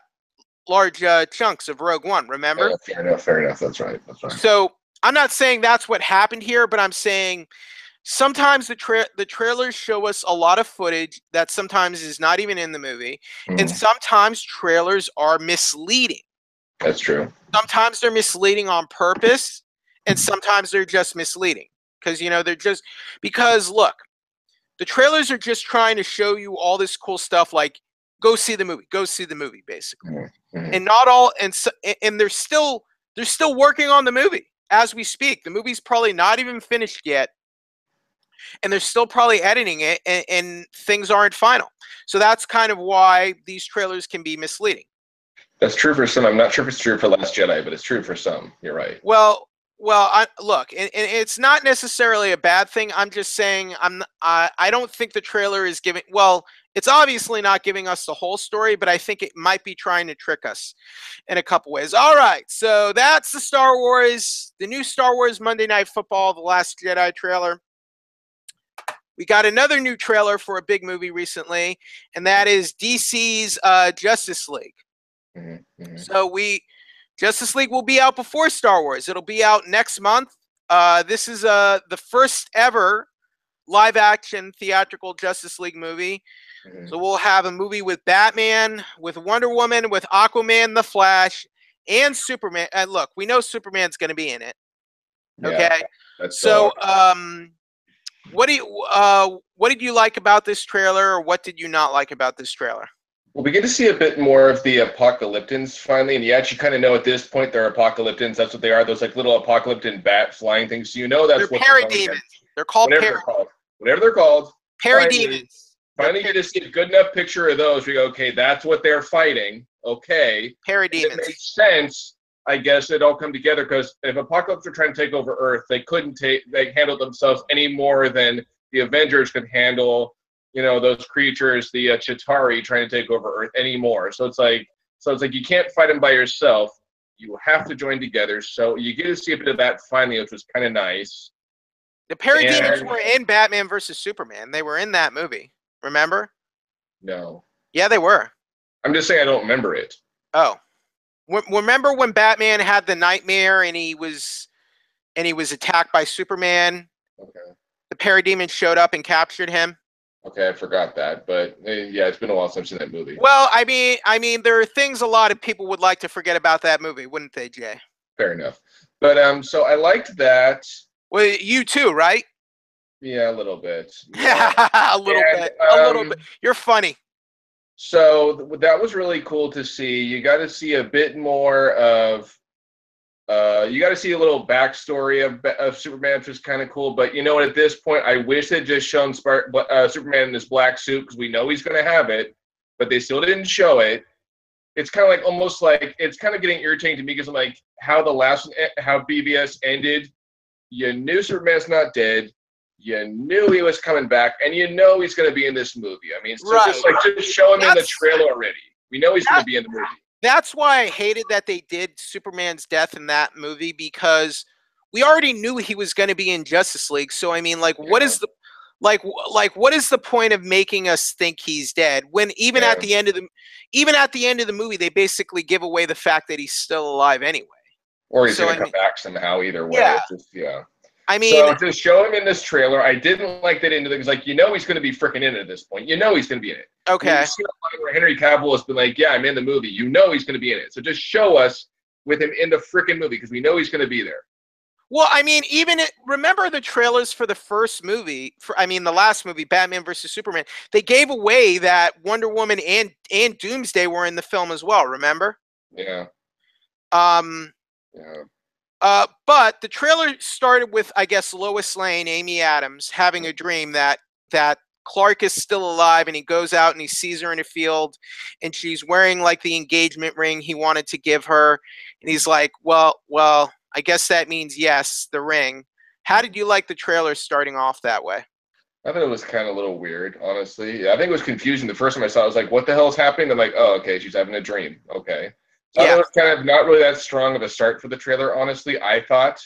large chunks of Rogue One. Remember? Yeah, fair enough. That's right. So I'm not saying that's what happened here, but I'm saying sometimes the trailers show us a lot of footage that sometimes is not even in the movie, and sometimes trailers are misleading. That's true. Sometimes they're misleading on purpose, and sometimes they're just misleading because look, the trailers are just trying to show you all this cool stuff, like go see the movie, basically. And not all, and they're still working on the movie as we speak. The movie's probably not even finished yet, and they're still probably editing it, and things aren't final. So that's kind of why these trailers can be misleading. That's true for some. I'm not sure if it's true for Last Jedi, but it's true for some. You're right. Well, look, and it's not necessarily a bad thing. I'm just saying I don't think the trailer is giving. Well, it's obviously not giving us the whole story, but I think it might be trying to trick us in a couple ways. All right, so that's the new Star Wars Monday Night Football, The Last Jedi trailer. We got another new trailer for a big movie recently, and that is DC's Justice League. So Justice League will be out before Star Wars. It'll be out next month. This is the first ever live-action theatrical Justice League movie. So we'll have a movie with Batman, with Wonder Woman, with Aquaman, The Flash, and Superman. And look, we know Superman's going to be in it. Okay, so What did you like about this trailer, or what did you not like about this trailer? Well, we get to see a bit more of the apocalyptans finally, and you actually kind of know at this point they're apocalyptans. That's what they are. Those like little apocalyptan bat flying things. So you know They're that's what they're going parademons. against. They're called Whatever they're called. Whatever they're called. parademons. Finally, you just get a good enough picture of those. We go, okay, that's what they're fighting. Okay. Parademons. It makes sense. I guess it all come together because if Apocalypse were trying to take over Earth, they couldn't handle themselves any more than the Avengers could handle, those creatures, the Chitauri trying to take over Earth anymore. So it's like you can't fight them by yourself. You have to join together. So you get to see a bit of that finally, which was kind of nice. The parademons were in Batman versus Superman. They were in that movie. Remember? No. Yeah, they were. I'm just saying I don't remember it. Oh. Remember when Batman had the nightmare and he was attacked by Superman? Okay. The parademon showed up and captured him. Okay, I forgot that, but yeah, it's been a while since I've seen that movie. Well, I mean, there are things a lot of people would like to forget about that movie, wouldn't they, Jay? Fair enough. But so I liked that. Well, you too, right? Yeah, a little bit. Yeah. a little bit. You're funny. So that was really cool to see. You got to see a bit more of. You got to see a little backstory of Superman, which is kind of cool. But you know what? At this point, I wish they'd just shown Superman in this black suit because we know he's going to have it, but they still didn't show it. It's kind of like almost like it's kind of getting irritating to me because I'm like how BVS ended. You knew Superman's not dead. You knew he was coming back, and you know he's going to be in this movie. I mean, so just show him in the trailer already. We know he's going to be in the movie. That's why I hated that they did Superman's death in that movie because we already knew he was going to be in Justice League. So I mean, what is the what is the point of making us think he's dead when even at the end of the movie they basically give away the fact that he's still alive anyway. Or he's going to come back somehow. Either way, yeah. It's just, I mean, so to show him in this trailer, I didn't like that into it because, like, he's going to be freaking in it at this point. You know he's going to be in it. Okay. You see a line where Henry Cavill has been like, yeah, I'm in the movie. You know he's going to be in it. So just show us with him in the freaking movie because we know he's going to be there. Well, I mean, remember the trailers for the first movie, the last movie, Batman versus Superman, they gave away that Wonder Woman and Doomsday were in the film as well, remember? Yeah. Yeah. But the trailer started with, I guess, Lois Lane, Amy Adams, having a dream that Clark is still alive, and he goes out and he sees her in a field, and she's wearing like the engagement ring he wanted to give her, and he's like, well, I guess that means yes, the ring. How did you like the trailer starting off that way? I thought it was kind of a little weird, honestly. I think it was confusing. The first time I saw it, I was like, what the hell is happening? I'm like, oh, okay, she's having a dream. Okay. So it was kind of not really that strong of a start for the trailer, honestly, I thought,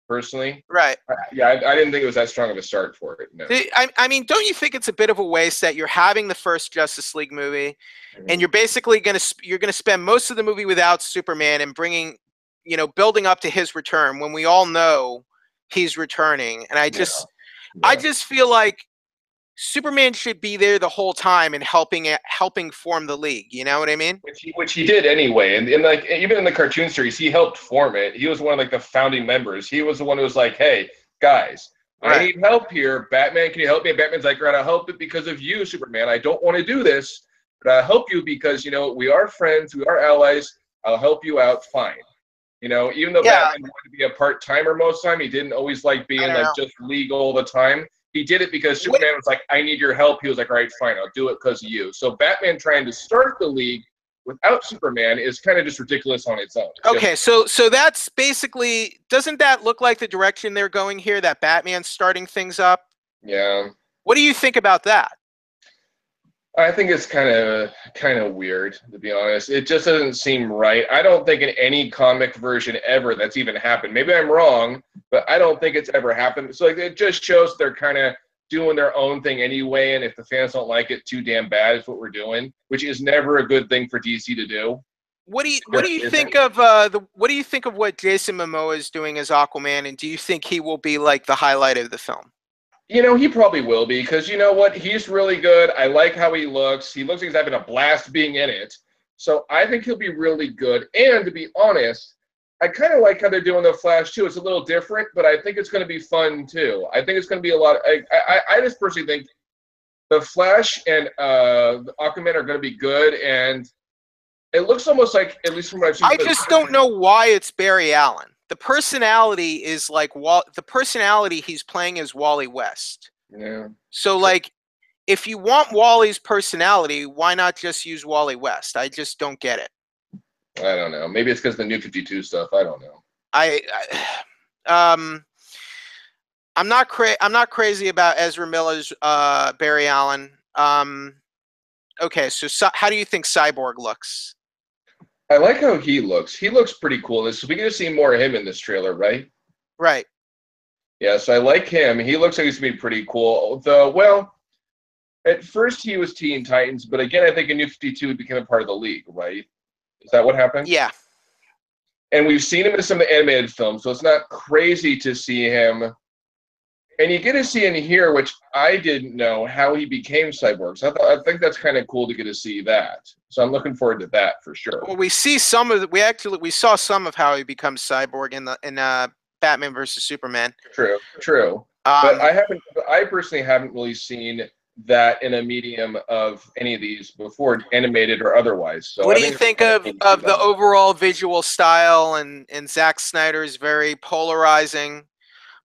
personally. Right. I didn't think it was that strong of a start for it. No. I mean, don't you think it's a bit of a waste that you're having the first Justice League movie, and you're basically going to spend most of the movie without Superman and building up to his return when we all know he's returning. And I just feel like Superman should be there the whole time and helping form the league. You know what I mean? Which he did anyway. And like even in the cartoon series, he helped form it. He was one of like the founding members. He was the one who was like, "Hey guys, I need help here. Batman, can you help me?" And Batman's like, "Right, I'll help it because of you, Superman. I don't want to do this, but I'll help you because we are friends, we are allies. I'll help you out. Fine." Even though Batman wanted to be a part-timer most of the time, he didn't always like being like just league all the time. He did it because Superman was like, I need your help. He was like, all right, fine, I'll do it because of you. So Batman trying to start the league without Superman is kind of just ridiculous on its own. Okay, so that's basically, doesn't that look like the direction they're going here, that Batman's starting things up? Yeah. What do you think about that? I think it's kind of weird, to be honest. It just doesn't seem right. I don't think in any comic version ever that's even happened. Maybe I'm wrong, but I don't think it's ever happened. So it just shows they're kind of doing their own thing anyway, and if the fans don't like it, too damn bad is what we're doing, which is never a good thing for DC to do. What do you think of what Jason Momoa is doing as Aquaman, and do you think he will be like the highlight of the film? He probably will be because you know what? He's really good. I like how he looks. He looks like he's having a blast being in it. So I think he'll be really good. And to be honest, I kind of like how they're doing the Flash too. It's a little different, but I think it's going to be fun too. I think it's going to be a lot. I just personally think the Flash and the Aquaman are going to be good, and it looks almost like, at least from what I've seen, I just don't know why it's Barry Allen. The personality is like the personality he's playing is Wally West. Yeah. So like, if you want Wally's personality, why not just use Wally West? I just don't get it. I don't know. Maybe it's because the New 52 stuff. I don't know. I'm not crazy about Ezra Miller's Barry Allen. Okay, so how do you think Cyborg looks? I like how he looks. He looks pretty cool. So we get to see more of him in this trailer, right? Right. Yeah, so I like him. He looks like he's going to be pretty cool. Though, well, at first he was Teen Titans, but again, I think in New 52 he became a part of the League, right? Is that what happened? Yeah. And we've seen him in some of the animated films, so it's not crazy to see him. And you get to see in here, which I didn't know, how he became Cyborg. So I think that's kind of cool to get to see that. So I'm looking forward to that for sure. Well, we see some of we saw some of how he becomes Cyborg in Batman versus Superman. True. But I personally haven't really seen that in a medium of any of these before, animated or otherwise. So what do you think of the overall visual style and Zack Snyder's very polarizing?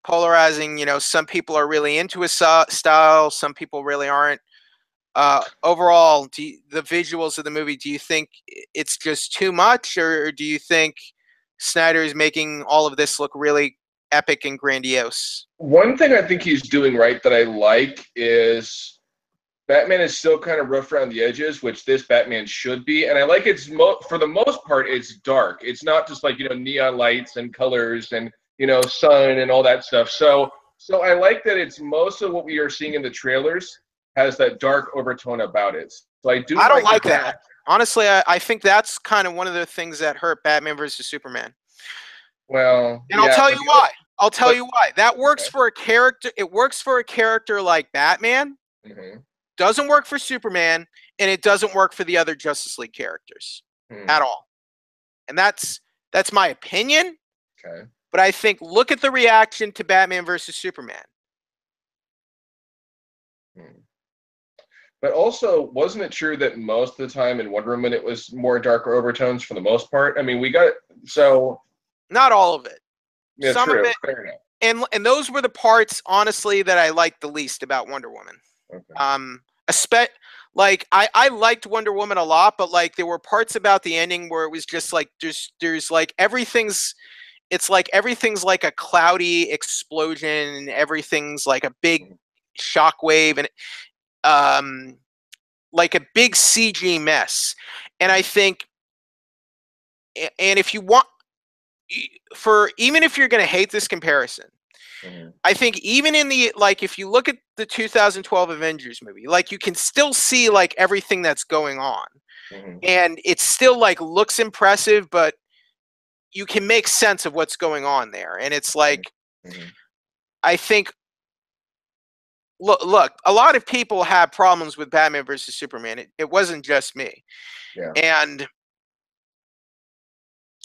You know, some people are really into his style, some people really aren't. Overall, the visuals of the movie, do you think it's just too much, or do you think Snyder is making all of this look really epic and grandiose? One thing I think he's doing right that I like is Batman is still kind of rough around the edges, which this Batman should be. And I like it's for the most part, it's dark. It's not just like, neon lights and colors and, sun and all that stuff. So I like that it's most of what we are seeing in the trailers has that dark overtone about it. So I don't like that. Honestly, I think that's kind of one of the things that hurt Batman versus Superman. Well, and I'll tell you why. That works for a character. It works for a character like Batman. Mm-hmm. Doesn't work for Superman, and it doesn't work for the other Justice League characters at all. And that's my opinion. Okay. But I think look at the reaction to Batman versus Superman. But also, wasn't it true that most of the time in Wonder Woman it was more darker overtones for the most part? I mean, not all of it. Yeah, some true. of it, fair enough. And those were the parts, honestly, that I liked the least about Wonder Woman. Okay. I liked Wonder Woman a lot, but like there were parts about the ending where it was just like there's like everything's like a cloudy explosion and everything's like a big shockwave and like a big CG mess. And I think, and if you want, even if you're going to hate this comparison, I think even in if you look at the 2012 Avengers movie, like you can still see like everything that's going on, and it still like looks impressive, but you can make sense of what's going on there. And it's like, I think, look, a lot of people have problems with Batman versus Superman. It wasn't just me. Yeah. And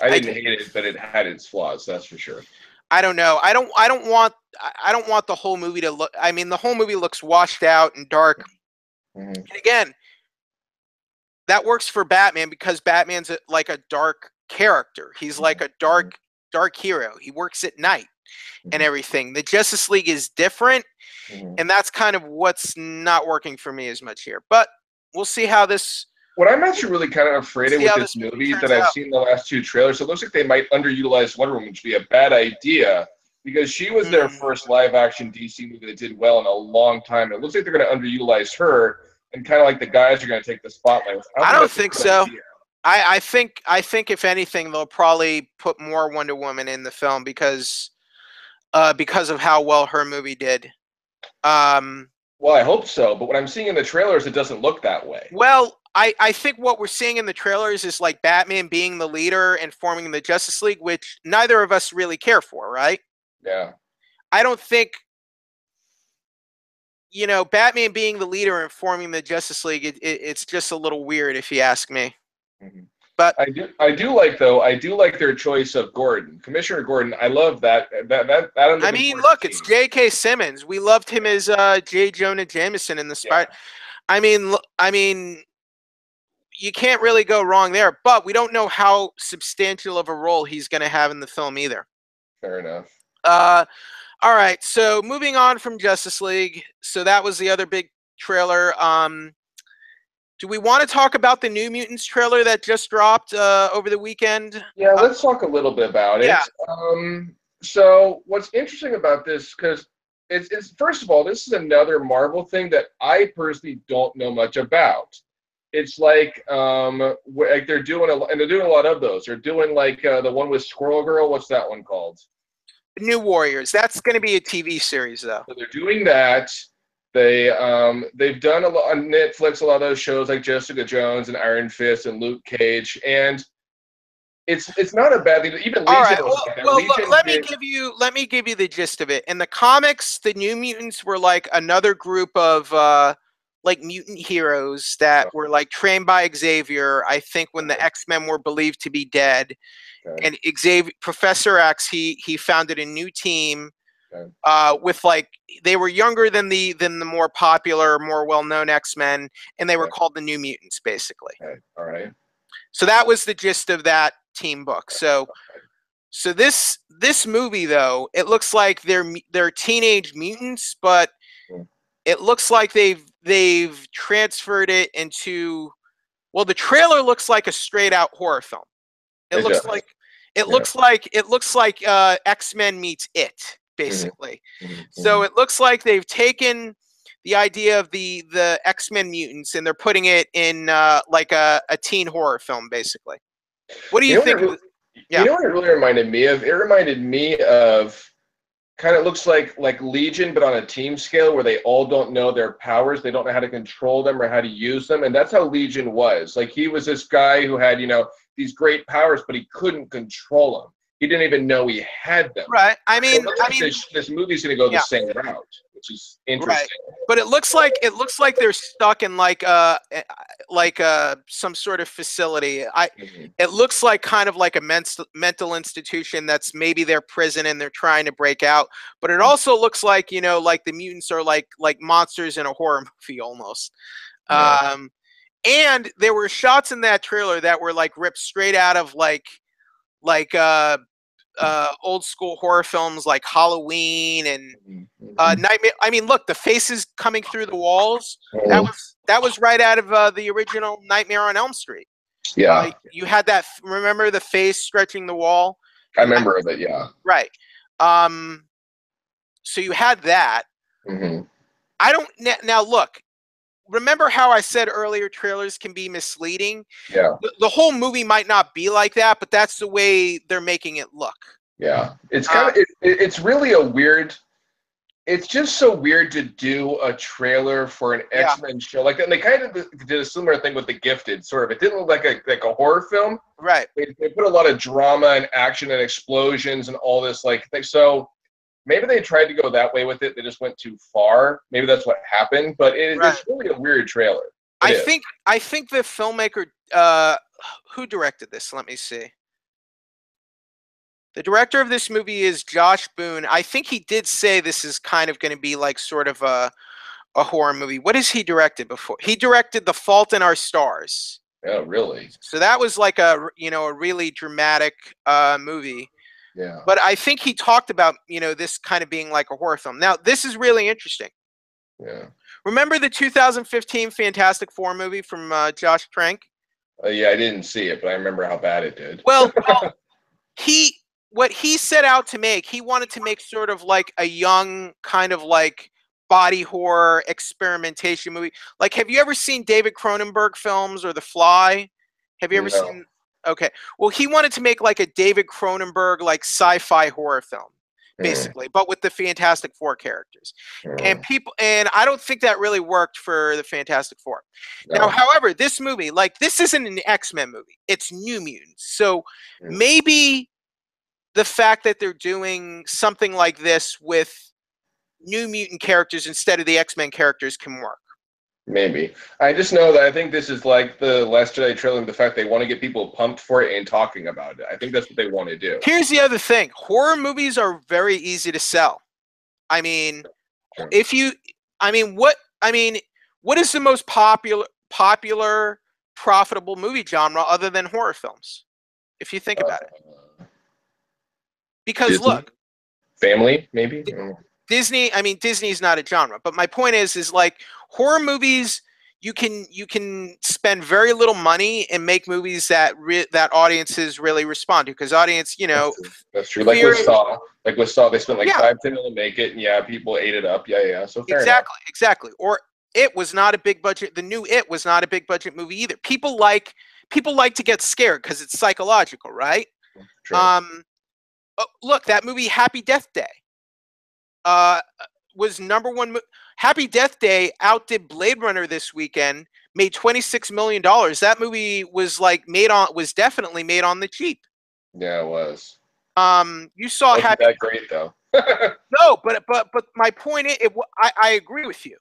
I didn't hate it, but it had its flaws. That's for sure. I don't know. I don't want the whole movie to look. I mean, the whole movie looks washed out and dark. And again, that works for Batman because Batman's like a dark character. He's like a dark hero. He works at night and everything. The Justice League is different, and that's kind of what's not working for me as much here. But we'll see how this. What I'm actually really kind of afraid of with this movie that I've seen the last two trailers, it looks like they might underutilize Wonder Woman, which would be a bad idea because she was their first live-action DC movie that did well in a long time. It looks like they're going to underutilize her, and kind of like the guys are going to take the spotlight. I don't think so. I think if anything, they'll probably put more Wonder Woman in the film because of how well her movie did. Well, I hope so, but what I'm seeing in the trailers, it doesn't look that way. Well, I think what we're seeing in the trailers is like Batman being the leader and forming the Justice League, which neither of us really care for, right? Yeah. I don't think, Batman being the leader and forming the Justice League, it's just a little weird if you ask me. But I do like though. I do like their choice of Gordon, Commissioner Gordon. I love that. I'm I looking mean, forward look, to it's seeing. J.K. Simmons. We loved him as J. Jonah Jameson in the Yeah, Spider. I mean, you can't really go wrong there. But we don't know how substantial of a role he's going to have in the film either. fair enough. Uh, all right. So moving on from Justice League. So that was the other big trailer. Do we want to talk about the New Mutants trailer that just dropped over the weekend? Yeah, let's talk a little bit about Yeah. it. So what's interesting about this, because it's first of all, this is another Marvel thing that I personally don't know much about. It's like they're doing and they're doing a lot of those. They're doing like the one with Squirrel Girl. What's that one called? New Warriors. That's going to be a TV series, though. So they're doing that. They've done a lot on Netflix, a lot of those shows like Jessica Jones and Iron Fist and Luke Cage, and it's not a bad thing. Even All Legion right. was like that. Well, Legion let me did, give you the gist of it. In the comics, the New Mutants were like another group of like mutant heroes that were like trained by Xavier. I think when the X-Men were believed to be dead, okay, and Xavier, Professor X, he founded a new team. okay, With like they were younger than the more popular, more well-known X-Men, and they were okay, called the New Mutants, basically. okay, all right. So that was the gist of that team book. So this movie though, it looks like they're teenage mutants, but it looks like they've transferred it into, well, the trailer looks like a straight out horror film. It It looks does. like X-Men meets It, basically. Mm-hmm. So it looks like they've taken the idea of the X-Men mutants and they're putting it in like a teen horror film, basically. What do you think? You know what it really reminded me of? It reminded me of kind of looks like Legion, but on a team scale where they all don't know their powers. They don't know how to control them or how to use them. And that's how Legion was. Like he was this guy who had, these great powers, but he couldn't control them. He didn't even know he had them. Right. This movie's going to go the same route, which is interesting. Right. But it looks like they're stuck in like some sort of facility. It looks like kind of like a mental institution that's maybe their prison and they're trying to break out. But it also looks like like the mutants are like monsters in a horror movie almost. Yeah. And there were shots in that trailer that were like ripped straight out of like old school horror films like Halloween and Nightmare. I mean, look, the faces coming through the walls. That was right out of the original Nightmare on Elm Street. Yeah. You had that. Remember the face stretching the wall? I remember of it. Yeah. Right. So you had that. Mm-hmm. I don't now look. Remember how I said earlier trailers can be misleading? Yeah. The whole movie might not be like that, but that's the way they're making it look. Yeah. It's kind of it's really a weird. It's just so weird to do a trailer for an X-Men show like that. And they kind of did a similar thing with The Gifted, sort of. It didn't look like a horror film. Right. They put a lot of drama and action and explosions and all this like thing. So maybe they tried to go that way with it. They just went too far. Maybe that's what happened. But it's really a weird trailer. I think the filmmaker who directed this, let me see. The director of this movie is Josh Boone. I think he did say this is kind of going to be like sort of a horror movie. What has he directed before? He directed The Fault in Our Stars. Oh, really? So that was like a really dramatic movie. Yeah. But I think he talked about, this kind of being like a horror film. Now, this is really interesting. Yeah. Remember the 2015 Fantastic Four movie from Josh Trank? Yeah, I didn't see it, but I remember how bad it did. Well, what he set out to make, he wanted to make sort of like a young kind of like body horror experimentation movie. Like, have you ever seen David Cronenberg films or The Fly? Have you ever seen? Okay. Well, he wanted to make like a David Cronenberg like sci-fi horror film, basically, but with the Fantastic Four characters. And I don't think that really worked for the Fantastic Four. No. Now, however, this movie, like, this isn't an X-Men movie. It's New Mutants. So maybe the fact that they're doing something like this with New Mutant characters instead of the X-Men characters can work. Maybe. I just know that I think this is like the Last Jedi trailer, the fact they want to get people pumped for it and talking about it. I think that's what they want to do. Here's the other thing. Horror movies are very easy to sell. I mean, Sure. what is the most popular profitable movie genre other than horror films? If you think about it. Because Disney? look, family, maybe? Disney's not a genre, but my point is like horror movies, you can spend very little money and make movies that that audiences really respond to, because audience, That's true. Like with Saw, they spent like Yeah. $5-10 million to make it, and yeah, people ate it up. Yeah. So fair enough. Exactly. Or It was not a big budget. The new It was not a big budget movie either. People like to get scared because it's psychological, right? True. Look, that movie Happy Death Day was #1. Happy Death Day outdid Blade Runner this weekend, made $26 million. That movie was definitely made on the cheap. Yeah, it was. You saw Wasn't Happy. that great though. No, but my point is, I agree with you.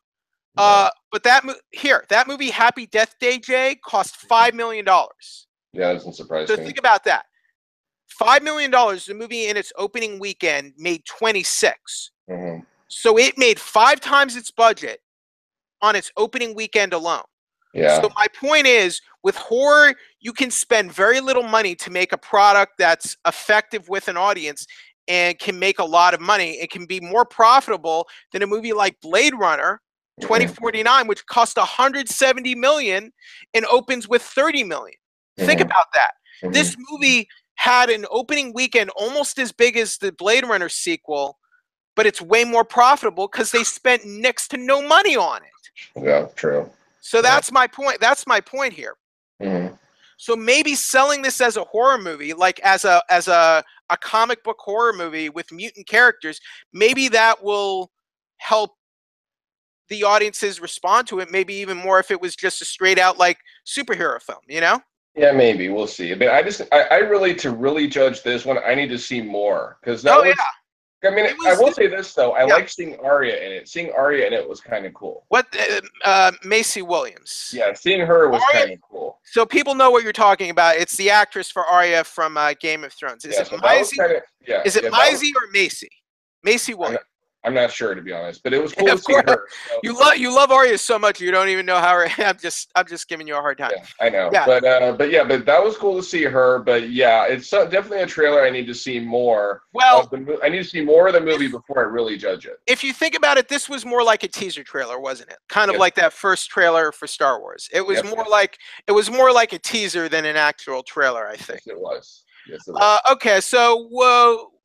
But that movie Happy Death Day, Jay, cost $5 million. Yeah, that doesn't surprise So me. think about that. $5 million. The movie in its opening weekend made 26. Mm-hmm. So it made 5 times its budget on its opening weekend alone. Yeah. So my point is, with horror, you can spend very little money to make a product that's effective with an audience and can make a lot of money. It can be more profitable than a movie like Blade Runner 2049, which cost $170 million and opens with $30 million. Think about that. This movie had an opening weekend almost as big as the Blade Runner sequel, but it's way more profitable because they spent next to no money on it. Yeah, true. So that's my point. That's my point here. Mm-hmm. So maybe selling this as a horror movie, like as a comic book horror movie with mutant characters, maybe that will help the audiences respond to it. Maybe even more if it was just a straight out like superhero film, Yeah, maybe we'll see. But I really, to really judge this one, I need to see more, because that was. I mean, I will say this though. I like seeing Arya in it. Seeing Arya in it was kind of cool. What Macy Williams? Yeah, seeing her was kind of cool. So people know what you're talking about. It's the actress for Arya from Game of Thrones. Is it Maisie? Is it Maisie or Macy? Macy Williams. I'm not sure, to be honest, but it was cool to see her. So. You love Arya so much you don't even know how her. I'm just giving you a hard time. Yeah, I know. Yeah. But that was cool to see her. But yeah, it's definitely a trailer I need to see more. Well, I need to see more of the movie before I really judge it. If you think about it, this was more like a teaser trailer, wasn't it? Kind of like that first trailer for Star Wars. It was more like a teaser than an actual trailer, I think. Yes, it was. Yes, it was. Okay, so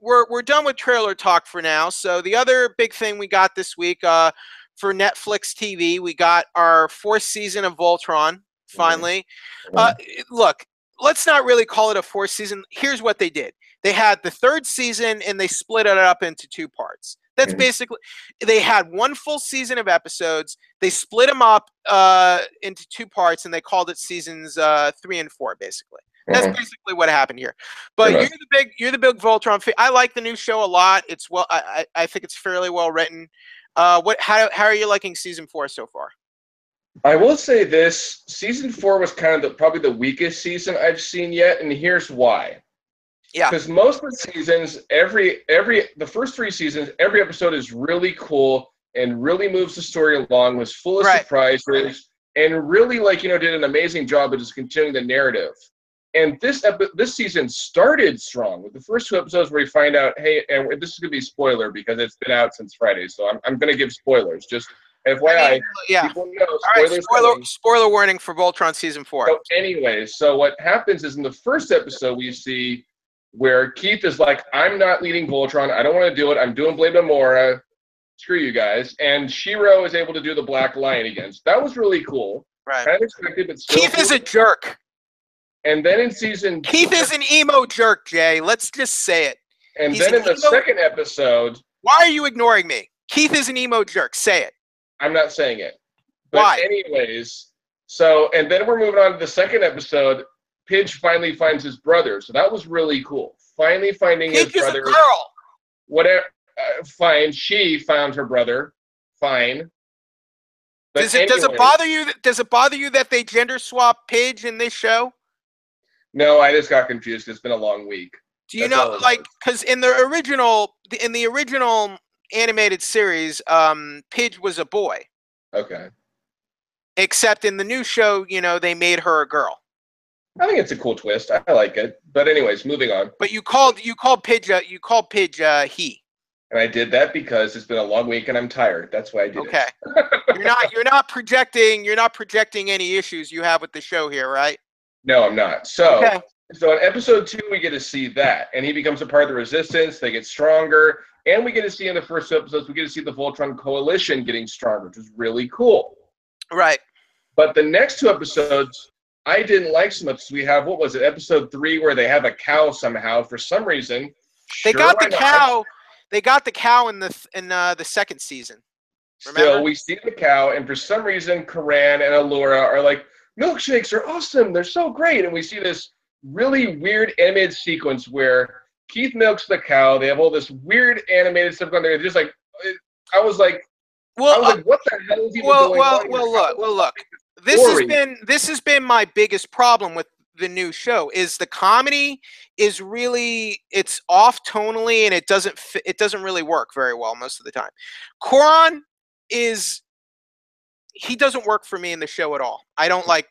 we're done with trailer talk for now. So the other big thing we got this week for Netflix TV, we got our 4th season of Voltron finally. Look, let's not really call it a 4th season. Here's what they did. They had the 3rd season and they split it up into 2 parts. That's basically, they had 1 full season of episodes. They split them up into 2 parts and they called it seasons 3 and 4, basically. That's basically what happened here. But you're the big Voltron fan. I like the new show a lot. It's I think it's fairly well written. How are you liking season 4 so far? I will say this: season 4 was kind of probably the weakest season I've seen yet, and here's why. Yeah. Because most of the seasons, the first 3 seasons, every episode is really cool and really moves the story along, was full of surprises, and really did an amazing job of just continuing the narrative. And this season started strong with the first 2 episodes where we find out, hey, and this is going to be spoiler because it's been out since Friday, so I'm going to give spoilers. Just FYI, people know, spoiler warning for Voltron season 4. So anyways, so what happens is in the first episode we see where Keith is like, I'm not leading Voltron. I don't want to do it. I'm doing Blade Namora. Screw you guys. And Shiro is able to do the Black Lion again. So that was really cool. Right. Kind of expected, but still Keith is a jerk. And then in season... Keith is an emo jerk, Jay. Let's just say it. And then in the second episode... Why are you ignoring me? Keith is an emo jerk. Say it. I'm not saying it. But why? Anyways, and then we're moving on to the second episode. Pidge finally finds his brother. So that was really cool. Finally finding his brother. Pidge is a girl. Whatever. Fine. She found her brother. Fine. But Does it bother you? Does it bother you that they gender swap Pidge in this show? No, I just got confused. It's been a long week. Do you know, like, because in the original animated series, Pidge was a boy. Okay. Except in the new show, they made her a girl. I think it's a cool twist. I like it. But anyways, moving on. But you called Pidge he. And I did that because it's been a long week and I'm tired. That's why I did it. Okay. You're not projecting any issues you have with the show here, right? No, I'm not. So in episode 2, we get to see that, and he becomes a part of the Resistance. They get stronger, and we get to see in the first 2 episodes, we get to see the Voltron Coalition getting stronger, which is really cool. Right. But the next 2 episodes, I didn't like so much. We have, what was it, episode 3, where they have a cow somehow for some reason. They got the cow. They got the cow in the second season. Remember? Still, we see the cow, and for some reason, Karan and Allura are like, milkshakes are awesome. They're so great. And we see this really weird animated sequence where Keith milks the cow. They have all this weird animated stuff going there. Just like, I was like, what the hell is even going on? Well, look. This has been my biggest problem with the new show. Is the comedy is really, it's off tonally, and it doesn't really work very well most of the time. Koran he doesn't work for me in the show at all. I don't like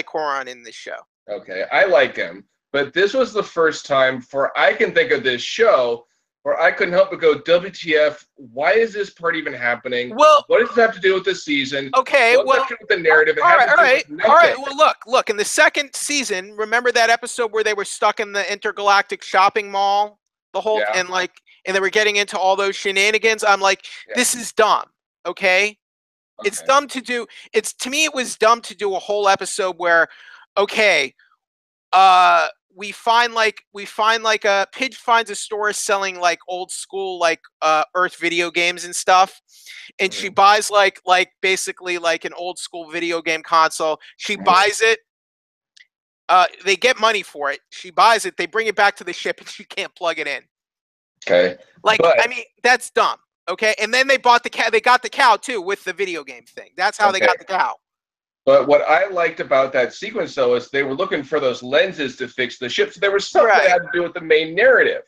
Koran in this show. Okay, I like him, but this was the first time I can think of this show where I couldn't help but go, WTF, why is this part even happening? Well, what does this have to do with this season? Okay, what's to do with the narrative? All right. Well, look, in the second season, remember that episode where they were stuck in the intergalactic shopping mall and they were getting into all those shenanigans? I'm like, this is dumb, okay? It's dumb to do. To me, it was dumb to do a whole episode where, we find Pidge finds a store selling like old school Earth video games and stuff, and she buys basically like an old school video game console. She buys it. They get money for it. She buys it. They bring it back to the ship, and she can't plug it in. Okay. I mean, that's dumb. Okay, and then they bought the cow. They got the cow too with the video game thing. That's how they got the cow. But what I liked about that sequence, though, is they were looking for those lenses to fix the ship. So there was something that had to do with the main narrative.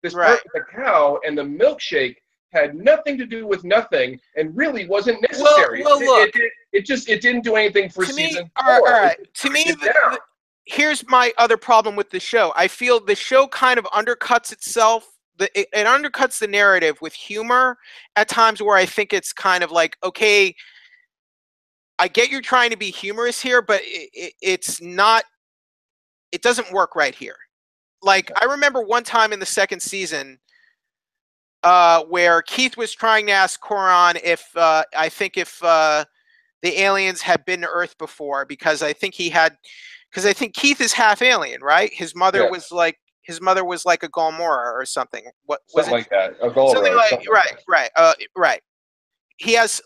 This part with the cow and the milkshake had nothing to do with nothing, and really wasn't necessary. Look, it didn't do anything for season 4. All right. To me, here's my other problem with the show. I feel the show kind of undercuts itself. It undercuts the narrative with humor at times where I think it's kind of like, okay, I get you're trying to be humorous here, but it's not, it doesn't work right here. Like, I remember one time in the second season where Keith was trying to ask Koran if the aliens had been to Earth before, because I think Keith is half alien, right? His mother was like a Galmora or something. What was something like that? A Galmora. Something like right. He has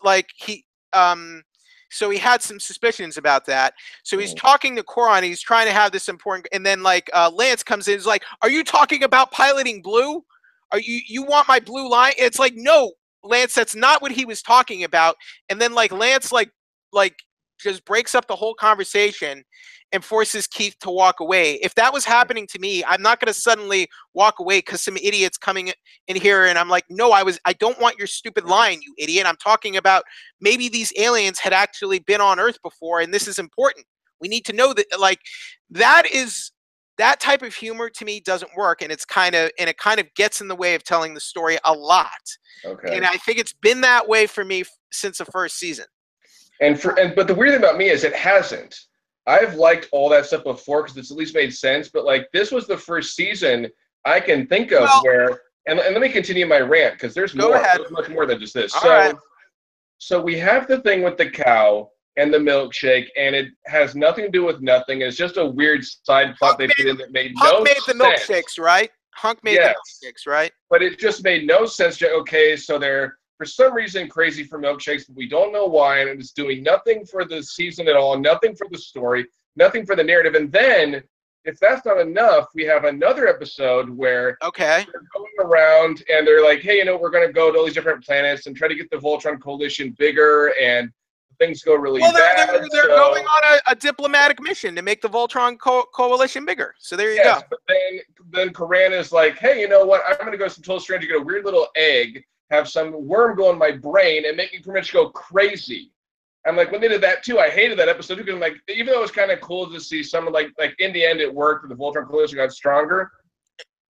so he had some suspicions about that. So he's talking to Koran. He's trying to have this important, and then Lance comes in. He's like, "Are you talking about piloting Blue? Are you want my blue line?" It's like, no, Lance, that's not what he was talking about. And then Lance just breaks up the whole conversation and forces Keith to walk away. If that was happening to me, I'm not going to suddenly walk away because some idiot's coming in here and I'm like, no, I don't want your stupid line, you idiot. I'm talking about maybe these aliens had actually been on Earth before, and this is important. We need to know that. That type of humor to me doesn't work, and it kind of gets in the way of telling the story a lot. Okay. And I think it's been that way for me since the first season. But the weird thing about me is it hasn't. I've liked all that stuff before because it's at least made sense, but this was the first season I can think of where, and let me continue my rant because there's more. There's much more than just this. So we have the thing with the cow and the milkshake, and it has nothing to do with nothing. It's just a weird side plot they put in that made no sense. Hunk made the milkshakes, right? Hunk made the milkshakes, right? But it just made no sense. Okay, so they're for some reason crazy for milkshakes, but we don't know why, and it's doing nothing for the season at all, nothing for the story, nothing for the narrative. And then, if that's not enough, we have another episode where they're going around and they're like, hey, we're going to go to all these different planets and try to get the Voltron Coalition bigger, and things go really Well, bad. they're going on a diplomatic mission to make the Voltron coalition bigger. So there you go. But then Karan is like, hey, you know what? I'm going to go to some total stranger, get a weird little egg, have some worm go in my brain, and make me pretty much go crazy. I'm like, when they did that too, I hated that episode because, like, even though it was kind of cool to see some like in the end it worked, the Voltron coalition got stronger.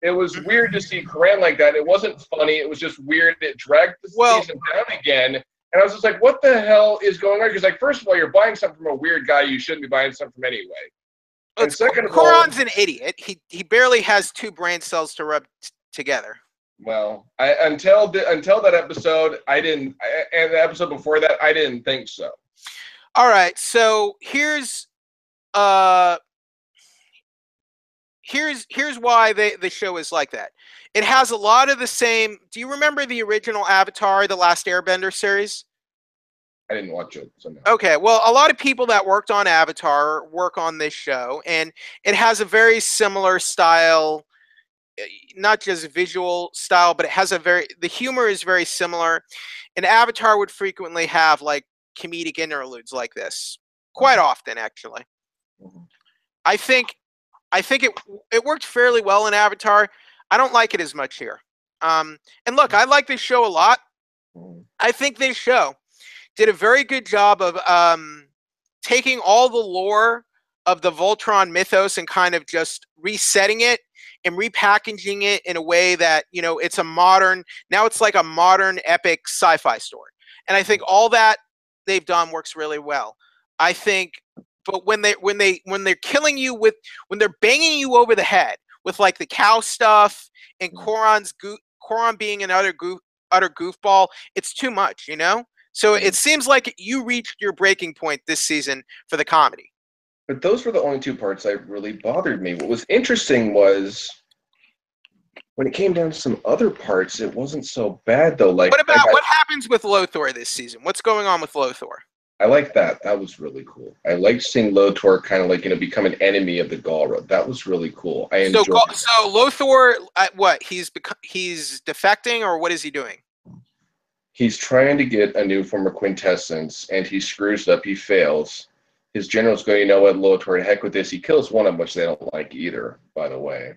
It was weird to see Karan like that. It wasn't funny. It was just weird. It dragged the season down again. And I was just like, what the hell is going on? Because, like, first of all, you're buying something from a weird guy you shouldn't be buying something from anyway. And second of all, Karan's an idiot. He barely has 2 brain cells to rub together. Well, until that episode, I didn't. And the episode before that, I didn't think so. All right, so here's why the show is like that. It has a lot of the same. Do you remember the original Avatar, the Last Airbender series? I didn't watch it. So no. Okay, well, a lot of people that worked on Avatar work on this show, and it has a very similar style, not just visual style, but it has the humor is very similar. And Avatar would frequently have like comedic interludes like this, quite often, actually. Mm-hmm. I think it worked fairly well in Avatar. I don't like it as much here. And look, I like this show a lot. I think this show did a very good job of taking all the lore of the Voltron mythos and kind of just resetting it and repackaging it in a way that, you know, it's like a modern epic sci-fi story. And I think all that they've done works really well. I think, but when they're killing you when they're banging you over the head with like the cow stuff and Koran being an utter goofball, it's too much, you know? So it seems like you reached your breaking point this season for the comedy. But those were the only 2 parts that really bothered me. What was interesting was when it came down to some other parts, it wasn't so bad though. Like, what happens with Lothor this season? What's going on with Lothor? I like that. That was really cool. I liked seeing Lothor kind of like, you know, become an enemy of the Galra. That was really cool. I enjoyed it. So Lothor, what? He's defecting, or what is he doing? He's trying to get a new form of quintessence, and he screws up. He fails. His generals go, you know what, Lothor, heck with this. He kills one of them, which they don't like either, by the way.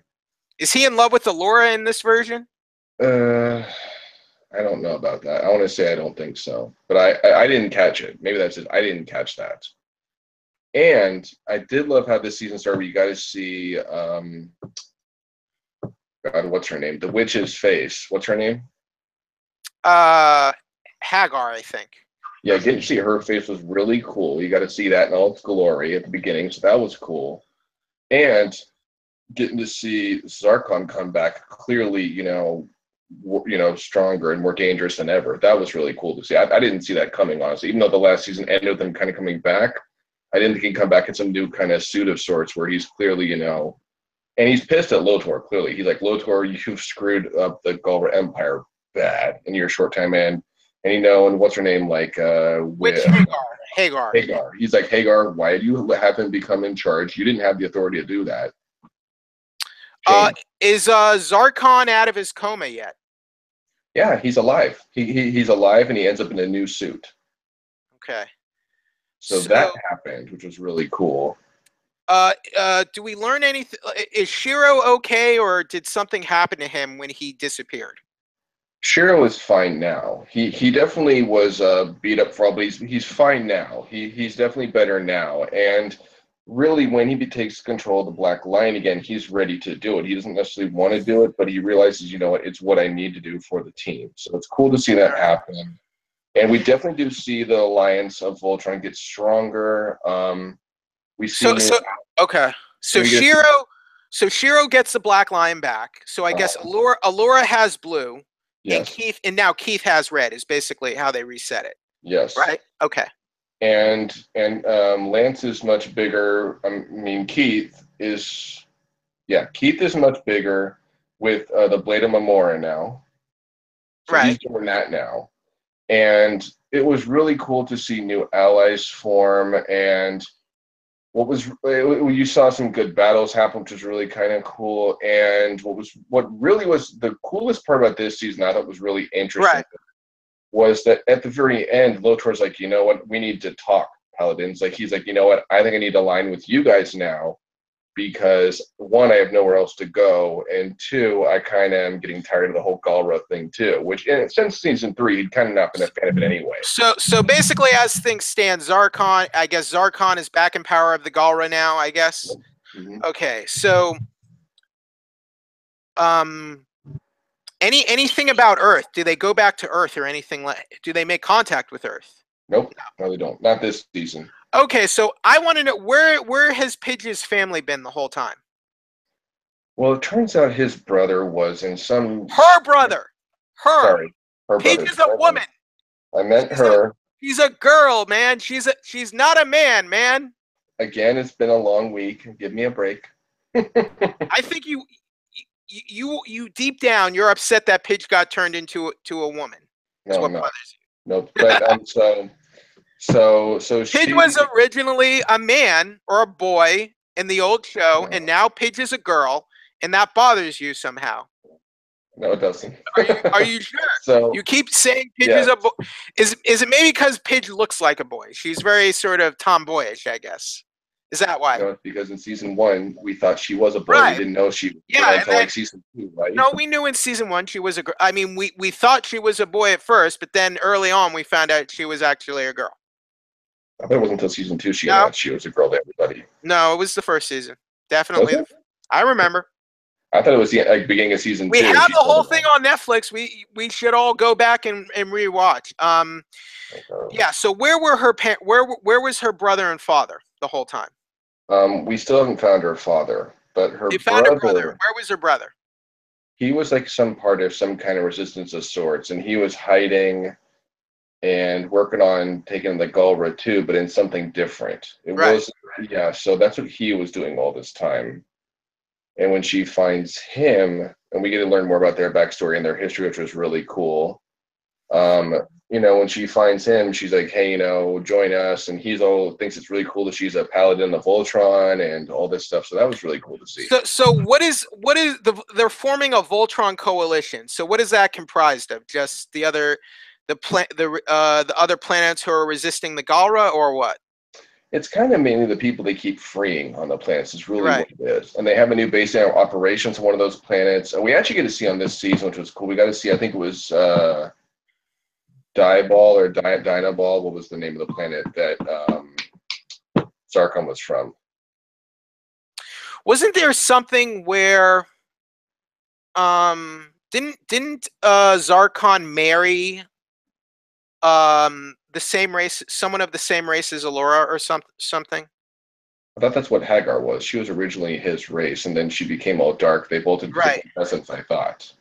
Is he in love with Allura in this version? I don't know about that. I want to say I don't think so. But I didn't catch it. Maybe that's it. I didn't catch that. And I did love how this season started where you got to see, God, what's her name? The witch's face. What's her name? Hagar, I think. Yeah, getting to see her face was really cool. You got to see that in all its glory at the beginning, so that was cool. And getting to see Zarkon come back clearly, you know, stronger and more dangerous than ever. That was really cool to see. I didn't see that coming, honestly. Even though the last season ended with him kind of coming back, I didn't think he'd come back in some new kind of suit of sorts where he's clearly, you know, and he's pissed at Lothor, clearly. He's like, Lothor, you've screwed up the Galra Empire bad in your short time, and you know, and what's her name, like Hagar. He's like, Hagar, why did you have him become in charge? You didn't have the authority to do that. Is Zarkon out of his coma yet? Yeah, he's alive. He's alive, and he ends up in a new suit. Okay. So that happened, which was really cool. Do we learn anything? Is Shiro okay, or did something happen to him when he disappeared? Shiro is fine now. He definitely was beat up for all, but he's fine now. He's definitely better now. And really, when he takes control of the Black Lion again, he's ready to do it. He doesn't necessarily want to do it, but he realizes, you know what, it's what I need to do for the team. So it's cool to see that happen. And we definitely do see the alliance of Voltron get stronger. We see okay. So Shiro gets the Black Lion back. So I guess Allura has blue. Yes. And now Keith has red is basically how they reset it. Yes. Right? Okay. And Lance is much bigger. I mean, Keith is much bigger with the Blade of Mamora now. So right. He's doing that now. And it was really cool to see new allies form. And you saw some good battles happen, which was really kind of cool. And what really was the coolest part about this season, I thought was really interesting. Right. was that at the very end, Lotor's like, you know what, we need to talk, Paladins. Like, he's like, you know what, I think I need to align with you guys now because, one, I have nowhere else to go, and two, I kind of am getting tired of the whole Galra thing too, which since season 3, he'd kind of not been a fan of it anyway. So basically, as things stand, I guess Zarkon is back in power of the Galra now, I guess. Mm-hmm. Okay, so anything about Earth? Do they go back to Earth or anything? Do they make contact with Earth? Nope, no, they don't. Not this season. Okay, so I want to know where has Pidge's family been the whole time? Well, it turns out his brother was in some. Her brother. Her. Sorry, her Pidge brother. is a woman. I meant her. She's a girl, man. She's not a man, man. Again, it's been a long week. Give me a break. I think you deep down, you're upset that Pidge got turned into a woman. No, I'm not. Nope. But so Pidge was originally a man or a boy in the old show, and now Pidge is a girl, and that bothers you somehow. No, it doesn't. Are you sure? So you keep saying Pidge is a boy. Is it maybe because Pidge looks like a boy? She's very sort of tomboyish, I guess. Is that why? No, because in season 1 we thought she was a boy. Right. We didn't know she was until like season 2, right? No, we knew in season 1 she was a girl. I mean, we thought she was a boy at first, but then early on we found out she was actually a girl. I thought it wasn't until season 2 she announced she was a girl to everybody. No, it was the first season. Definitely. I remember. I thought it was the beginning of season 2. We have the whole thing on Netflix. We should all go back and rewatch. Yeah. So where were her where was her brother and father the whole time? We still haven't found her father, but her brother. brother. Where was her brother? He was like some part of some kind of resistance of sorts, and he was hiding and working on taking the Galra too, but in something different. It was so that's what he was doing all this time. And when she finds him, and we get to learn more about their backstory and their history, which was really cool. When she finds him, she's like, hey, join us. And he's thinks it's really cool that she's a paladin of Voltron and all this stuff. So that was really cool to see. So what is they're forming a Voltron coalition. So what is that comprised of? Just the other planets who are resisting the Galra, or what? It's kind of mainly the people they keep freeing on the planets is really what it is. And they have a new base of operations on one of those planets. And we actually get to see on this season, which was cool. We got to see, I think it was Dieball or Dinaball. What was the name of the planet that Zarkon was from? Wasn't there something where didn't Zarkon marry the same race, someone of the same race as Allura or something? I thought that's what Hagar was. She was originally his race, and then she became all dark. They bolted essence, I thought.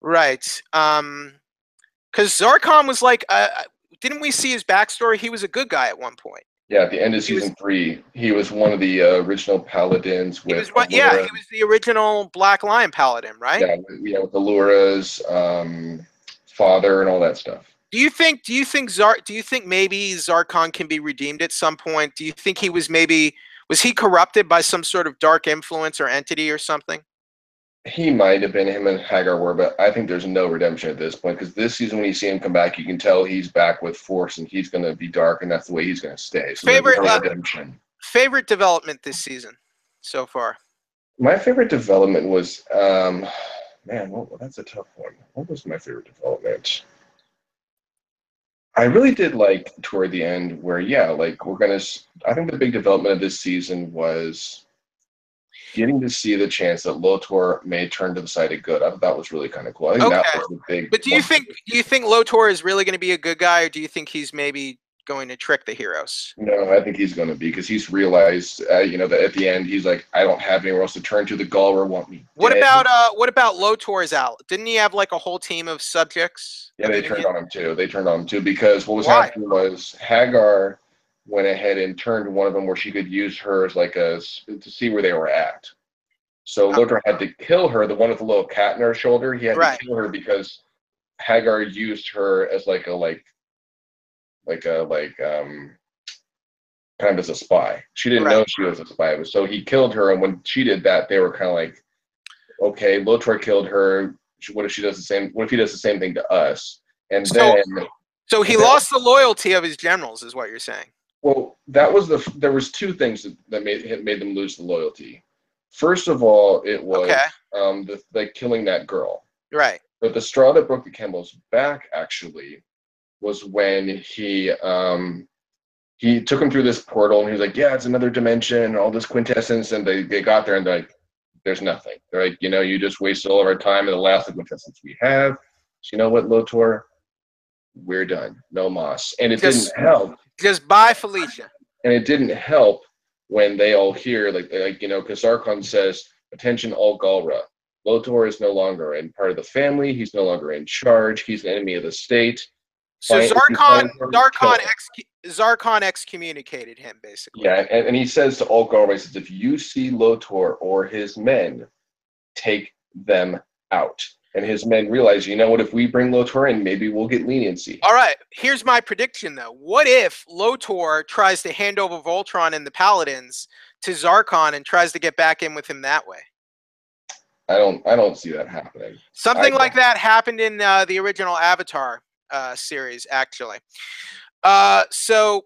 Right. Because Zarkon was like, didn't we see his backstory? He was a good guy at one point. Yeah, at the end of season 3, he was one of the original paladins with he was the original Black Lion paladin, right? Yeah, with Allura's father and all that stuff. Do you think maybe Zarkon can be redeemed at some point? Do you think was he corrupted by some sort of dark influence or entity or something? He might have been. Him and Hagar were, but I think there's no redemption at this point, because this season when you see him come back, you can tell he's back with force and he's going to be dark, and that's the way he's going to stay. So favorite development this season so far? My favorite development was that's a tough one. What was my favorite development? I really did like toward the end where, I think the big development of this season was getting to see the chance that Lotor may turn to the side of good. I thought that was really kind of cool. I think that was the big. But do you think Lotor is really going to be a good guy, or do you think he's maybe going to trick the heroes? No, I think he's going to be, because he's realized, that at the end he's like, I don't have anywhere else to turn to. The Galra want me dead. What about Lotor's out? Didn't he have like a whole team of subjects? Yeah, they turned on him too. Because what was happening was Hagar went ahead and turned one of them where she could use her as to see where they were at. So Lotor had to kill her, the one with the little cat in her shoulder. He had to kill her because Hagar used her as kind of as a spy. She didn't know she was a spy, so he killed her. And when she did that, they were kind of like, okay, Lotor killed her. What if she does the same? What if he does the same thing to us? And then So he lost the loyalty of his generals, is what you're saying. Well, there was two things that made them lose the loyalty. First of all, it was killing that girl. Right. But the straw that broke the camel's back actually was when he took him through this portal and he was like, yeah, it's another dimension and all this quintessence, and they got there and they're like, there's nothing. They're like, you just wasted all of our time and the last of the quintessence we have. So you know what, Lotor? We're done. No moss. And it didn't help. Just bye, Felicia. And it didn't help when they all hear, because Zarkon says, attention, all Galra. Lotor is no longer in part of the family. He's no longer in charge. He's an enemy of the state. So Zarkon excommunicated him, basically. Yeah, and he says to all Galra, he says, if you see Lotor or his men, take them out. And his men realize, you know what, if we bring Lotor in, maybe we'll get leniency. All right, here's my prediction, though. What if Lotor tries to hand over Voltron and the Paladins to Zarkon and tries to get back in with him that way? I don't see that happening. Something like that happened in the original Avatar series, actually. So,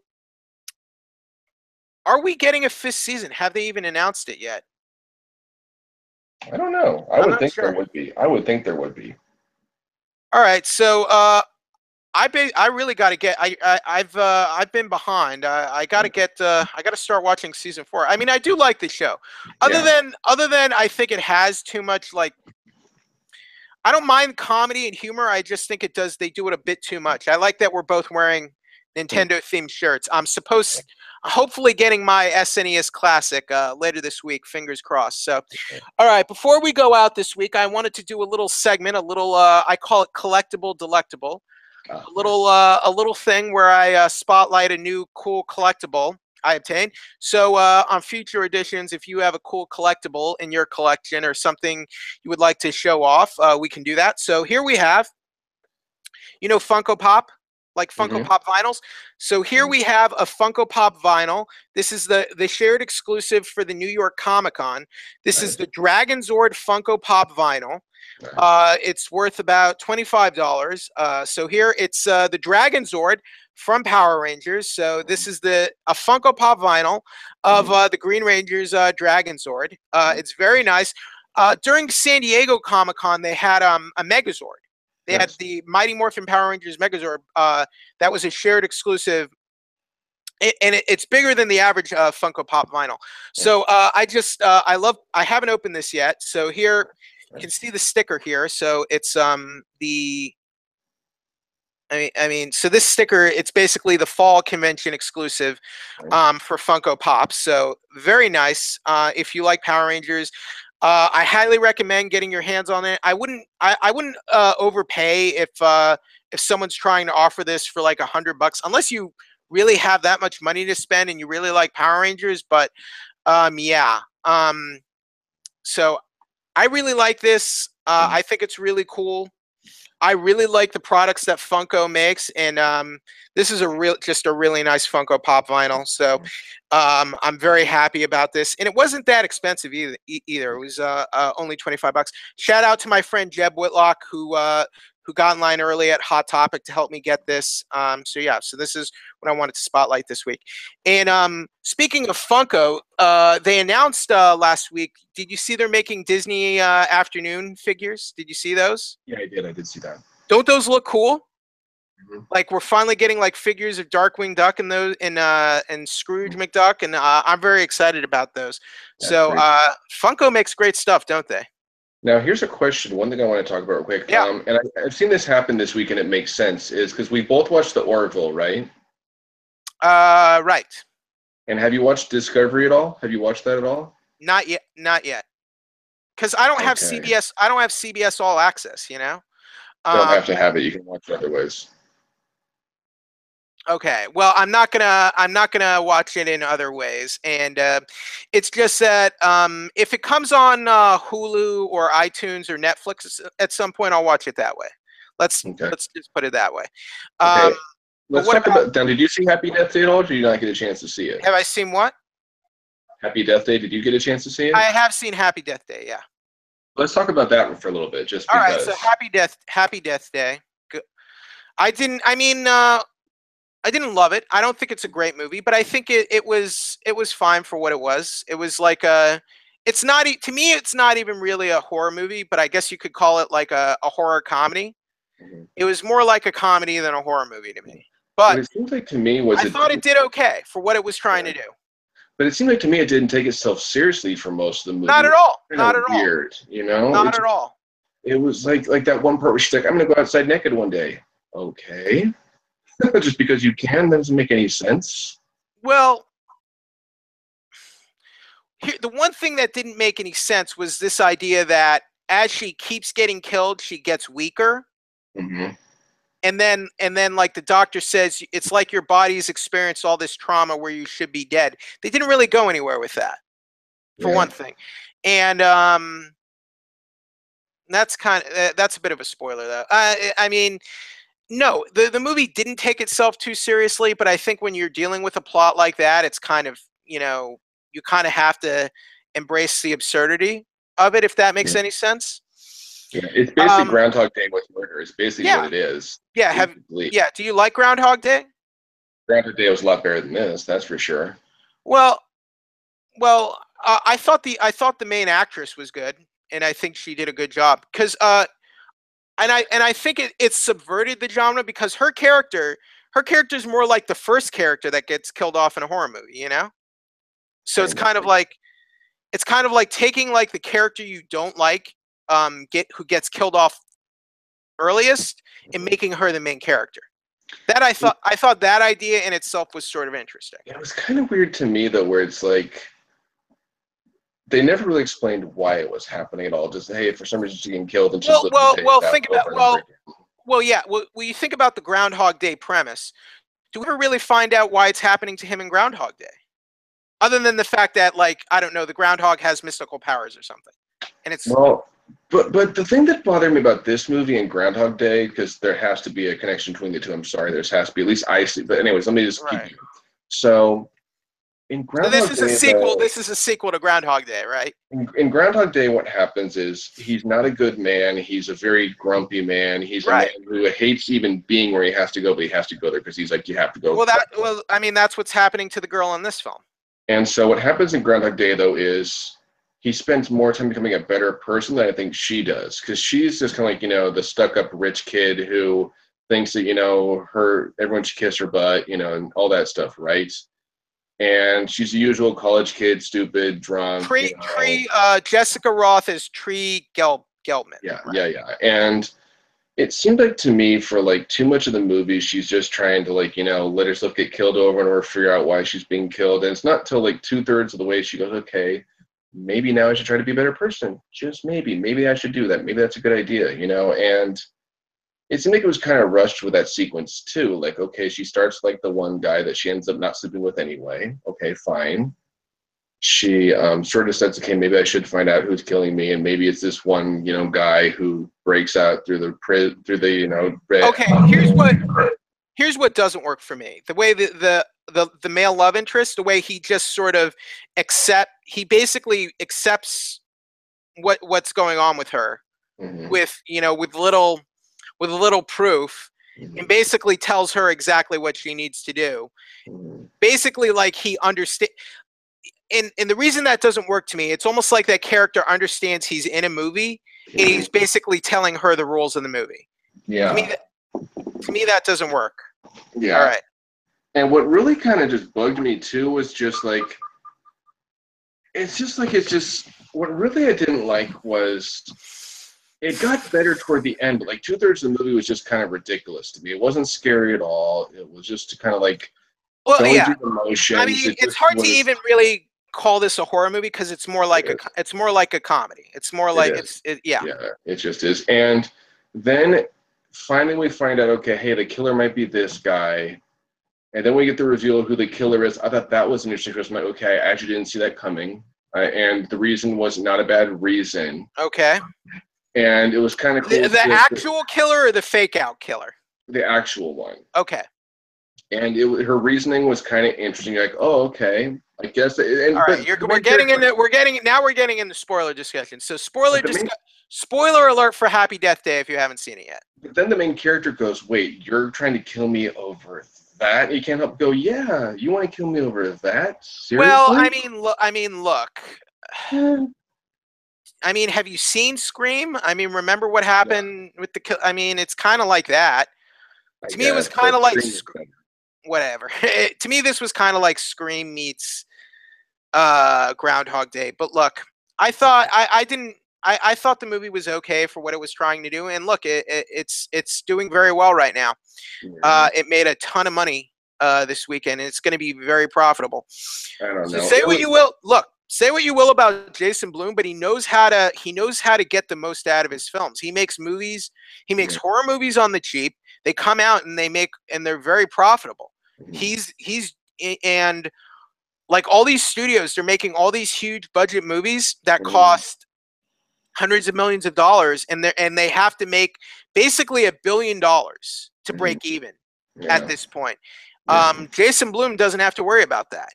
are we getting a 5th season? Have they even announced it yet? I don't know. I would think there would be. I would think there would be. All right, so I really got to get. I've been behind. I got to get. I got to start watching season 4. I mean, I do like the show. Other than I think it has too much like. I don't mind comedy and humor. I just think they do it a bit too much. I like that we're both wearing Nintendo themed shirts. I'm hopefully getting my SNES Classic later this week, fingers crossed. So, all right, before we go out this week, I wanted to do a little segment, I call it Collectible Delectable, a little thing where I spotlight a new cool collectible I obtained. So on future editions, if you have a cool collectible in your collection or something you would like to show off, we can do that. So here we have, Funko Pop. Like Funko Pop vinyls. So here we have a Funko Pop vinyl. This is the shared exclusive for the New York Comic Con. This is the Dragon Zord Funko Pop vinyl. It's worth about $25. So here it's the Dragon Zord from Power Rangers. So this is a Funko Pop vinyl of the Green Rangers Dragon Zord. It's very nice. During San Diego Comic Con, they had a Megazord. They had the Mighty Morphin Power Rangers Megazord. That was a shared exclusive, and it's bigger than the average Funko Pop vinyl. So I haven't opened this yet. So here you can see the sticker here. So it's so this sticker, it's basically the fall convention exclusive for Funko Pop. So very nice. If you like Power Rangers. I highly recommend getting your hands on it. I wouldn't overpay if someone's trying to offer this for like $100, unless you really have that much money to spend and you really like Power Rangers. But so I really like this. I think it's really cool. I really like the products that Funko makes, and this is just a really nice Funko Pop vinyl. So I'm very happy about this, and it wasn't that expensive either. It was only $25. Shout out to my friend Jeb Whitlock who got in line early at Hot Topic to help me get this. So this is what I wanted to spotlight this week. And speaking of Funko, they announced last week. Did you see they're making Disney Afternoon figures? Did you see those? Yeah, I did. I did see that. Don't those look cool? Like we're finally getting like figures of Darkwing Duck and those and Scrooge McDuck, and I'm very excited about those. That's so Funko makes great stuff, don't they? Now, here's a question. One thing I want to talk about real quick. Yeah. And I've seen this happen this week, and it makes sense, is because we both watched the Orville, right? Right. And have you watched Discovery at all? Have you watched that at all? Not yet. Not yet. Because I don't have CBS. I don't have CBS All Access. You know. You don't have to have it. You can watch it other ways. Okay. Well, I'm not gonna watch it in other ways, and it's just that if it comes on Hulu or iTunes or Netflix at some point, I'll watch it that way. Let's just put it that way. Okay. Let's talk about. Now, did you see Happy Death Day at all? Or did you not get a chance to see it? Have I seen what? Happy Death Day. Did you get a chance to see it? I have seen Happy Death Day. Yeah. Let's talk about that for a little bit, just because. All right. So Happy Death Day. Good. I didn't. I mean, I didn't love it. I don't think it's a great movie, but I think it was fine for what it was. It was like a. It's not to me. It's not even really a horror movie, but I guess you could call it like a horror comedy. Mhm. It was more like a comedy than a horror movie to me. What But it seems like to me was I thought it did okay for what it was trying to do. but it seemed like to me it didn't take itself seriously for most of the movie. Not at all. Kind Not of at all. weird, you know? Not at all. It was like that one part where she's like, "I'm gonna go outside naked one day." Okay, just because you can doesn't make any sense. Well, the one thing that didn't make any sense was this idea that as she keeps getting killed, she gets weaker. Mm-hmm. And then like the doctor says, it's like your body's experienced all this trauma where you should be dead. They didn't really go anywhere with that, for one thing. And that's that's a bit of a spoiler, though. I mean, no, the movie didn't take itself too seriously, but I think when you're dealing with a plot like that, it's kind of, you kind of have to embrace the absurdity of it, if that makes any sense. Yeah, it's basically Groundhog Day with murder. It's basically what it is. Yeah, do you like Groundhog Day? Groundhog Day was a lot better than this, that's for sure. Well, I thought the main actress was good, and I think she did a good job because and I think it subverted the genre because her character's more like the first character that gets killed off in a horror movie, So it's kind of like taking like the character you don't like, who gets killed off earliest, and making her the main character. That I thought that idea in itself was sort of interesting. It was kind of weird to me though, where it's like they never really explained why it was happening at all. Just hey, for some reason she's getting killed, and she's you think about the Groundhog Day premise. Do we ever really find out why it's happening to him in Groundhog Day? Other than the fact that, like, I don't know, the groundhog has mystical powers or something, and it's But the thing that bothered me about this movie and Groundhog Day, because there has to be a connection between the two. I'm sorry, there has to be, at least I see. But anyways, let me just keep you. So in Groundhog Day, this is a sequel. This is a sequel to Groundhog Day, right? In Groundhog Day, what happens is he's not a good man. He's a very grumpy man. He's a man who hates even being where he has to go, but he has to go there because he's like, you have to go. Well, I mean, that's what's happening to the girl in this film. And so what happens in Groundhog Day, though, is he spends more time becoming a better person than I think she does. Because she's just kind of like, the stuck-up rich kid who thinks that, everyone should kiss her butt, and all that stuff, right? And she's the usual college kid, stupid, drunk. Jessica Roth is Tree Geltman. Yeah, right? Yeah. And it seemed like to me for like too much of the movie, she's just trying to let herself get killed over and over, figure out why she's being killed. And it's not till like 2/3 of the way she goes, okay, maybe now I should try to be a better person. Just maybe I should do that. Maybe that's a good idea, and it seemed like it was kind of rushed with that sequence too. Like, okay, she starts like the one guy that she ends up not sleeping with anyway. Okay, fine. She sort of says, okay, maybe I should find out who's killing me, and maybe it's this one, guy who breaks out through the Okay, here's what doesn't work for me. The way the male love interest, the way he just sort of basically accepts what's going on with her, with little proof, and basically tells her exactly what she needs to do. Basically, like he understands. And the reason that doesn't work to me, it's almost like that character understands he's in a movie, and he's basically telling her the rules of the movie. Yeah. To me, that doesn't work. Yeah. All right. And what really kind of just bugged me too was just like, what really I didn't like was it got better toward the end. But like 2/3 of the movie was just kind of ridiculous to me. It wasn't scary at all. It was just kind of like going through the motions. I mean, it's hard to even really call this a horror movie because it's more like a comedy. It's more like it just is. And then finally we find out, okay, hey, the killer might be this guy, and then we get the reveal of who the killer is. I thought that was an interesting twist. I'm like, okay, I actually didn't see that coming, and the reason was not a bad reason. Okay. And it was kind of cool. The actual killer or the fake out killer? The actual one. Okay. And her reasoning was kind of interesting. You're like, oh, okay. I guess. All right, we're getting into spoiler discussion. So spoiler alert for Happy Death Day if you haven't seen it yet. But then the main character goes, "Wait, you're trying to kill me over that?" You can't help but go, "Yeah, you want to kill me over that? Seriously?" Well, look. I mean, have you seen Scream? I mean, remember what happened with the kill? I mean, it's kind of like that. To me, it was kind of like whatever. To me, this was kind of like Scream meets Groundhog Day. But look, I thought I thought the movie was okay for what it was trying to do, and look, it's doing very well right now. It made a ton of money this weekend, and it's going to be very profitable. I don't know. So say what you will. Look, say what you will about Jason Blum, but he knows how to get the most out of his films. He makes movies. He makes horror movies on the cheap. They come out and they're very profitable. He's and like all these studios, they're making all these huge budget movies that cost hundreds of millions of dollars, and they have to make basically $1 billion to break even at this point. Jason Blum doesn't have to worry about that,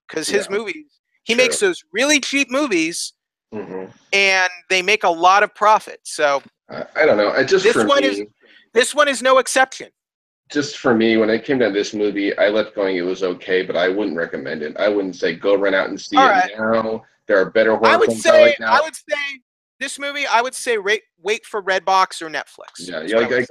because his movies, he makes those really cheap movies, and they make a lot of profit. So I don't know. This one is no exception. Just for me, when it came to this movie, I left going it was okay, but I wouldn't recommend it. I wouldn't say go run out and see it now. There are better horror films out like now. I would say this movie, I would say wait for Redbox or Netflix. Yeah,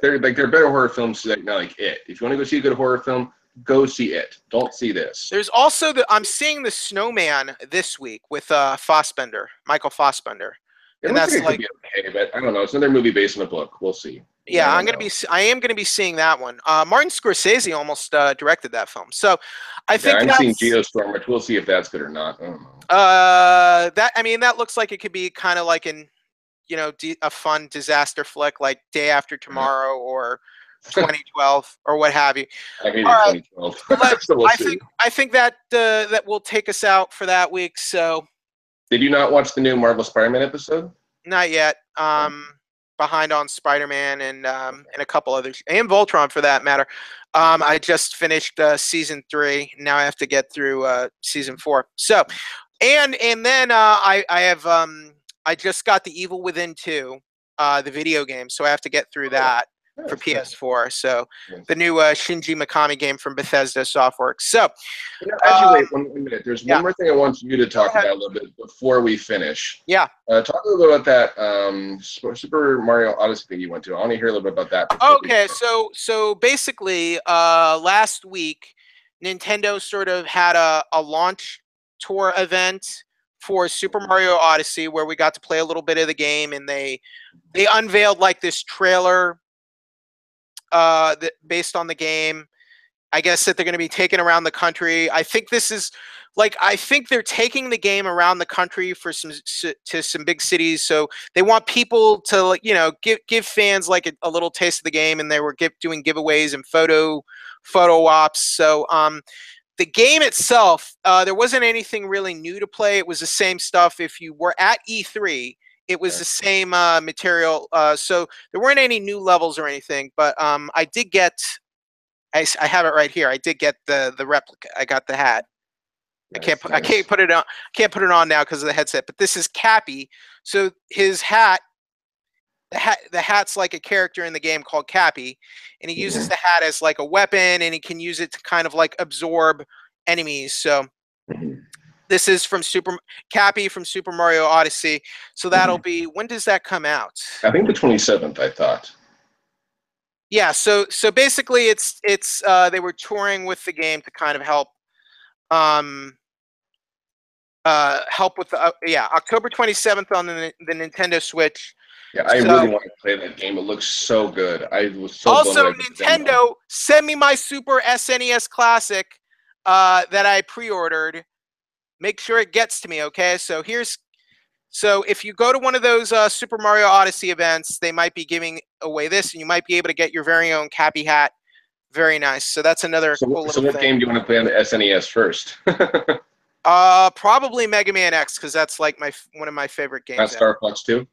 there are better horror films right now, like It. If you want to go see a good horror film, go see It. Don't see this. There's also I'm seeing The Snowman this week with Michael Fassbender. And that's like okay, but I don't know. It's another movie based on a book. We'll see. Yeah, I am gonna be seeing that one. Martin Scorsese almost directed that film, so I think I'm seeing Geostorm, which we'll see if that's good or not. I don't know. That looks like it could be kind of like a fun disaster flick like Day After Tomorrow or 2012 or what have you. I hated 2012. So I think that will take us out for that week. So, did you not watch the new Marvel Spider-Man episode? Not yet. Behind on Spider-Man and a couple others, and Voltron for that matter. I just finished season 3. Now I have to get through season 4. So, and then I just got The Evil Within 2, the video game. So I have to get through that for PS4. So the new Shinji Mikami game from Bethesda Softworks. So actually, wait 1 minute. There's one more thing I want you to talk about a little bit before we finish. Yeah. Talk a little bit about that Super Mario Odyssey thing you went to. I want to hear a little bit about that. Okay, so basically, last week, Nintendo sort of had a launch tour event for Super Mario Odyssey where we got to play a little bit of the game, and they unveiled like this trailer based on the game. I guess that they're going to be taken around the country. I think they're taking the game around the country to some big cities. So they want people to give fans like a little taste of the game, and they were doing giveaways and photo ops. So the game itself, there wasn't anything really new to play. It was the same stuff. If you were at E3, it was the same material, so there weren't any new levels or anything. But I did get, I have it right here. I did get the replica. I got the hat. Nice, I can't put it on. Can't put it on now because of the headset. But this is Cappy. So his hat, the hat's like a character in the game called Cappy, and he uses the hat as like a weapon, and he can use it to kind of like absorb enemies. So. This is from Cappy from Super Mario Odyssey. So that'll be, when does that come out? I think the 27th, I thought. Yeah, so basically it's they were touring with the game to kind of help with the October 27th on the Nintendo Switch. Yeah, I really want to play that game. It looks so good. I was so also Nintendo, send me my Super SNES Classic that I pre-ordered. Make sure it gets to me, okay? So if you go to one of those Super Mario Odyssey events, they might be giving away this, and you might be able to get your very own Cappy hat. Very nice. So that's another cool little thing. So what game do you want to play on the SNES first? Probably Mega Man X, because that's like one of my favorite games. Not Star Fox 2?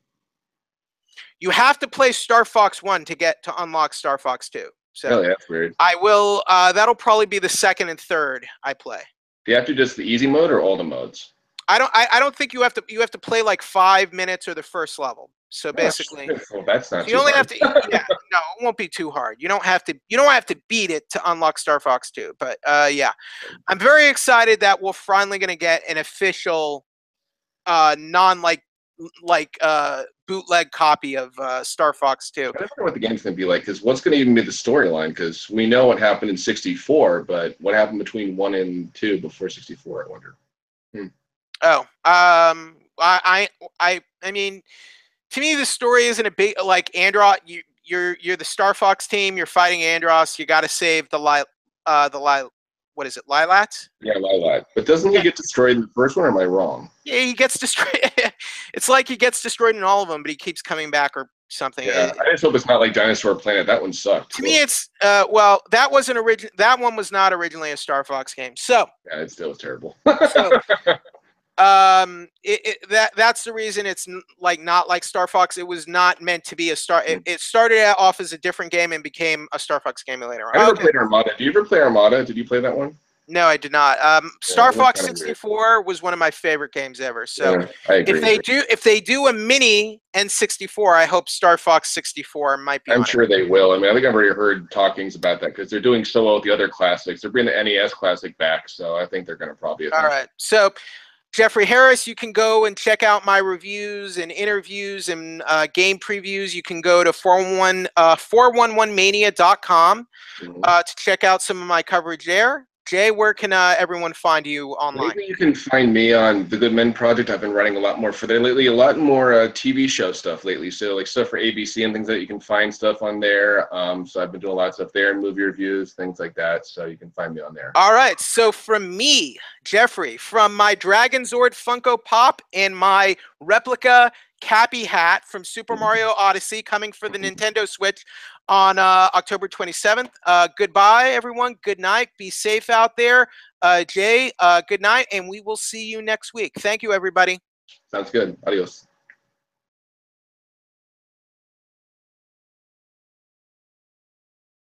You have to play Star Fox 1 to unlock Star Fox 2. So really, that's weird. I will. That'll probably be the second and third I play. Do you have to do just the easy mode or all the modes? I don't think you have to. You have to play like 5 minutes or the first level. So basically, well, that's not so you too only hard. have to. Yeah, no, it won't be too hard. You don't have to. You don't have to beat it to unlock Star Fox 2. But yeah, I'm very excited that we're finally going to get an official, non bootleg copy of Star Fox 2. I don't know what the game's going to be like, because what's going to even be the storyline? Because we know what happened in 64, but what happened between 1 and 2 before 64, I wonder. Oh, I mean, to me, the story isn't a big like Andros. You're the Star Fox team. You're fighting Andros. You got to save what is it, Lilat? Yeah, Lilat. But doesn't he get destroyed in the first one, or am I wrong? Yeah, he gets destroyed. It's like he gets destroyed in all of them, but he keeps coming back or something. Yeah, I just hope it's not like Dinosaur Planet. That one sucked. To me, it's well, that wasn't original. That one was not originally a Star Fox game. So yeah, it still was terrible. so that's the reason it's like not like Star Fox. It was not meant to be a Star. It started off as a different game and became a Star Fox game later on. I never played Armada. Do you ever play Armada? Did you play that one? No, I did not. Star Fox 64 was one of my favorite games ever. So yeah, I agree. if they do a mini N64, I hope Star Fox 64 might be. I'm sure they will. I mean, I think I've already heard talkings about that because they're doing so well with the other classics. They're bringing the NES classic back, so I think they're going to probably. All right, so Jeffrey Harris, you can go and check out my reviews and interviews and game previews. You can go to 411mania.com to check out some of my coverage there. Jay, where can everyone find you online? Maybe you can find me on the Good Men Project. I've been writing a lot more for there lately, a lot more TV show stuff lately. So like stuff for ABC and things that you can find stuff on there. So I've been doing a lot of stuff there, movie reviews, things like that. So you can find me on there. All right. So from me, Jeffrey, from my Dragon Zord Funko Pop and my replica Cappy hat from Super Mario Odyssey coming for the Nintendo Switch on October 27th. Goodbye, everyone. Good night. Be safe out there. Jay, good night, and we will see you next week. Thank you, everybody. Sounds good. Adios.